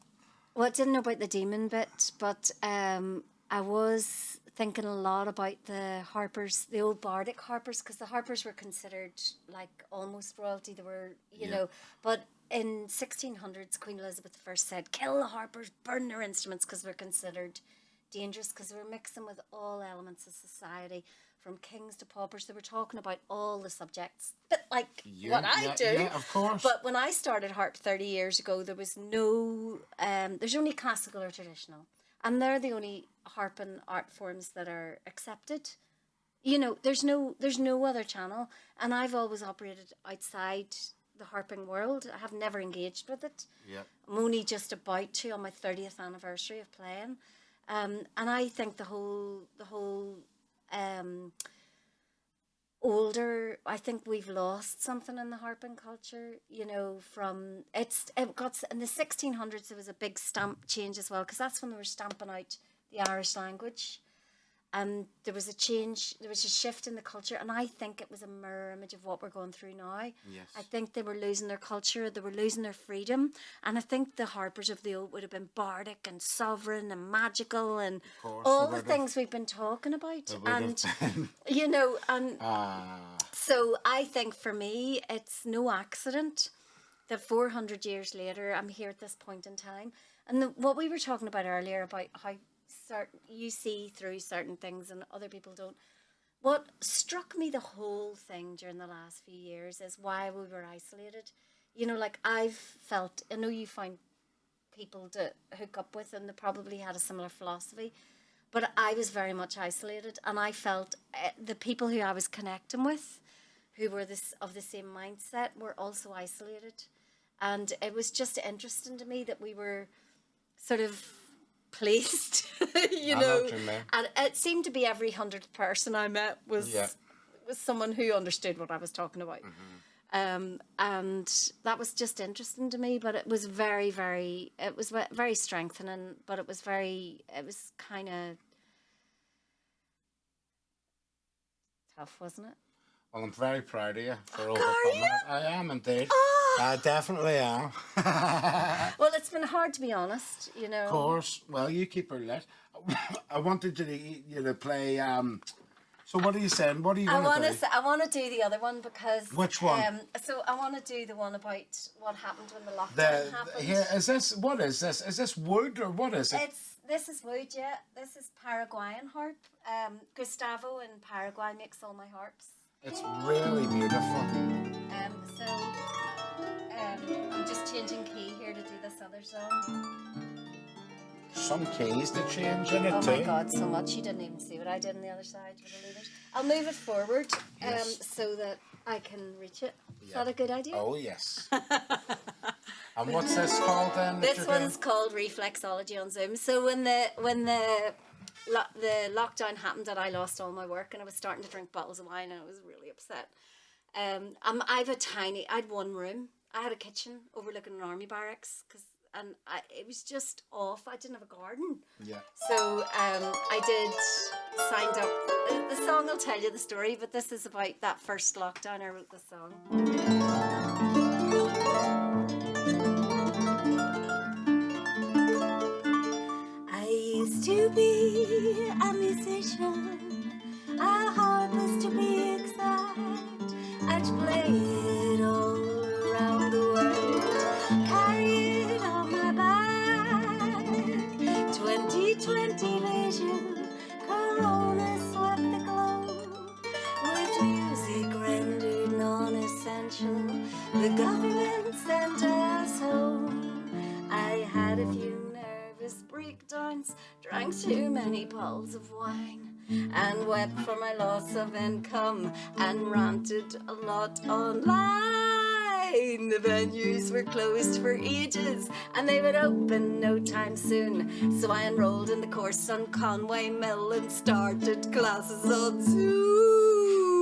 Speaker 2: Well, I didn't know about the demon bit, but I was thinking a lot about the harpers, the old bardic harpers, because the harpers were considered like almost royalty. They were, you know, but in 1600s, Queen Elizabeth I said, kill the harpers, burn their instruments, because they're considered dangerous, because they were mixing with all elements of society, from kings to paupers. They were talking about all the subjects, but like what I do.
Speaker 1: Yeah, of course.
Speaker 2: But when I started harp 30 years ago, there was no, there's only classical or traditional. And they're the only harp and art forms that are accepted. You know, there's no other channel. And I've always operated outside the harping world. I have never engaged with it.
Speaker 1: Yeah.
Speaker 2: I'm only just about to on my 30th anniversary of playing. And I think the whole older, I think we've lost something in the harping culture, you know, from it got in the 1600s. There was a big stamp change as well, because that's when they were stamping out the Irish language, and there was a change, there was a shift in the culture, and I think it was a mirror image of what we're going through now.
Speaker 1: Yes.
Speaker 2: I think they were losing their culture, they were losing their freedom, and I think the harpers of the old would have been bardic and sovereign and magical and all the things we've been talking about, and you know, and so I think for me it's no accident that 400 years later I'm here at this point in time, and what we were talking about earlier about how you see through certain things and other people don't. What struck me the whole thing during the last few years is why we were isolated. You know, like I've felt, I know you find people to hook up with and they probably had a similar philosophy, but I was very much isolated, and I felt the people who I was connecting with, who were of the same mindset, were also isolated. And it was just interesting to me that we were sort of placed, you know, and it seemed to be every 100th person I met was someone who understood what I was talking about. And that was just interesting to me, but it was very, very, it was very strengthening, but it was kind of tough, wasn't it?
Speaker 1: Well, I'm very proud of you for overcoming it. I am indeed. I definitely am.
Speaker 2: Well, it's been hard to be honest, you know.
Speaker 1: Of course. Well, you keep her lit. I wanted you to play. So what are you saying? What are you going to do?
Speaker 2: I want to do the other one because.
Speaker 1: Which one?
Speaker 2: So I want to do the one about what happened when the lockdown happened.
Speaker 1: Here is this. What is this? Is this wood or what is it?
Speaker 2: This is wood. Yeah, this is Paraguayan harp. Gustavo in Paraguay makes all my harps.
Speaker 1: It's really beautiful.
Speaker 2: I'm just changing key here to do this other song.
Speaker 1: Some keys to change in it too.
Speaker 2: Oh my God, so much. You didn't even see what I did on the other side with the leaders. I'll move it forward so that I can reach it. Is that a good idea?
Speaker 1: Oh, yes. And what's this called then?
Speaker 2: This one's called Reflexology on Zoom. So when the lockdown happened and I lost all my work and I was starting to drink bottles of wine and I was really upset. I've I had one room. I had a kitchen overlooking an army barracks it was just off. I didn't have a garden.
Speaker 1: Yeah.
Speaker 2: So I signed up. The song will tell you the story, but this is about that first lockdown. I wrote the song. I used to be a musician, a harpist to be exact. I'd play it all around the world, carry it on my back. 2020 vision, Corona swept the globe, with music rendered non-essential. The government sent us home. I had a few nervous breakdowns, drank too many bottles of wine, and wept for my loss of income, and ranted a lot online. The venues were closed for ages, and they would open no time soon. So I enrolled in the course on Conway Mill and started classes on Zoom.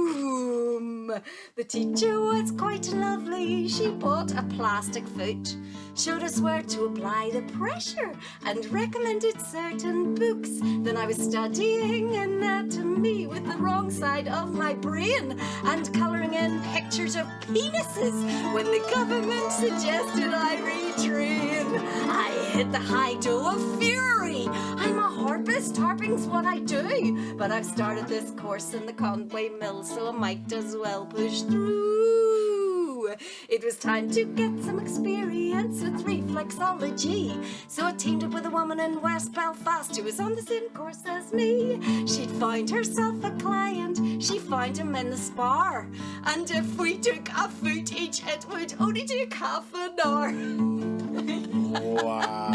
Speaker 2: The teacher was quite lovely. She bought a plastic foot, showed us where to apply the pressure, and recommended certain books. Then I was studying anatomy with the wrong side of my brain and colouring in pictures of penises when the government suggested I retrain. I hit the high dough of fury. I'm a harpist, harping's what I do. But I've started this course in the Conway Mill, so I might as well push through. It was time to get some experience with reflexology, so I teamed up with a woman in West Belfast who was on the same course as me. She'd find herself a client, she'd find him in the spa, and if we took a foot each, it would only take half an hour.
Speaker 1: Wow.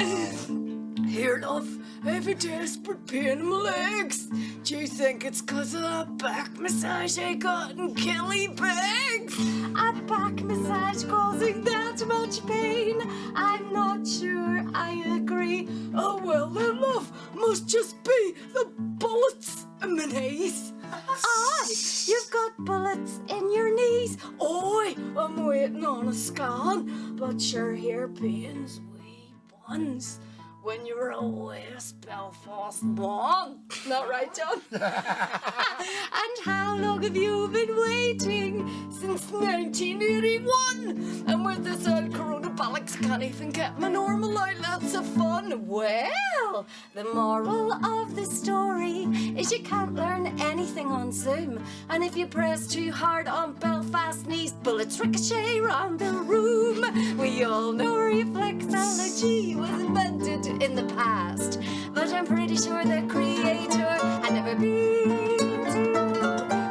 Speaker 2: Here, love, I have a desperate pain in my legs. Do you think it's 'cause of that back massage I got in Kelly Bags? A back massage causing that much pain? I'm not sure I agree. Oh well, then, love, must just be the bullets in my knees. Aye, you've got bullets in your knees. Oi, I'm waiting on a scan, but sure, here pains wee buns when you're a West Belfast born. Not right, John? And how long have you been waiting? Since 1981. And with this old coronabollocks, can't even get my normal outlets of fun. Well, the moral of the story is you can't learn anything on Zoom. And if you press too hard on Belfast knees, bullets ricochet around the room. We all know reflexology was invented in the past, but I'm pretty sure the creator had never been to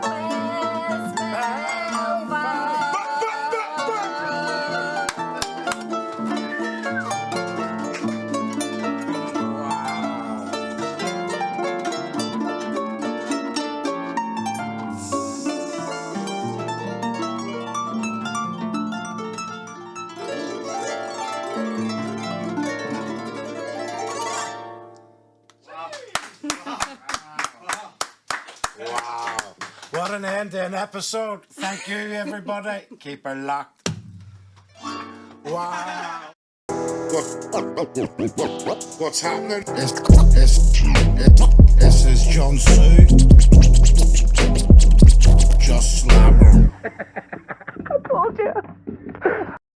Speaker 2: West Belfast.
Speaker 1: What an end to an episode. Thank you, everybody. Keep her locked. Wow. What's happening? This is Jun Tzu.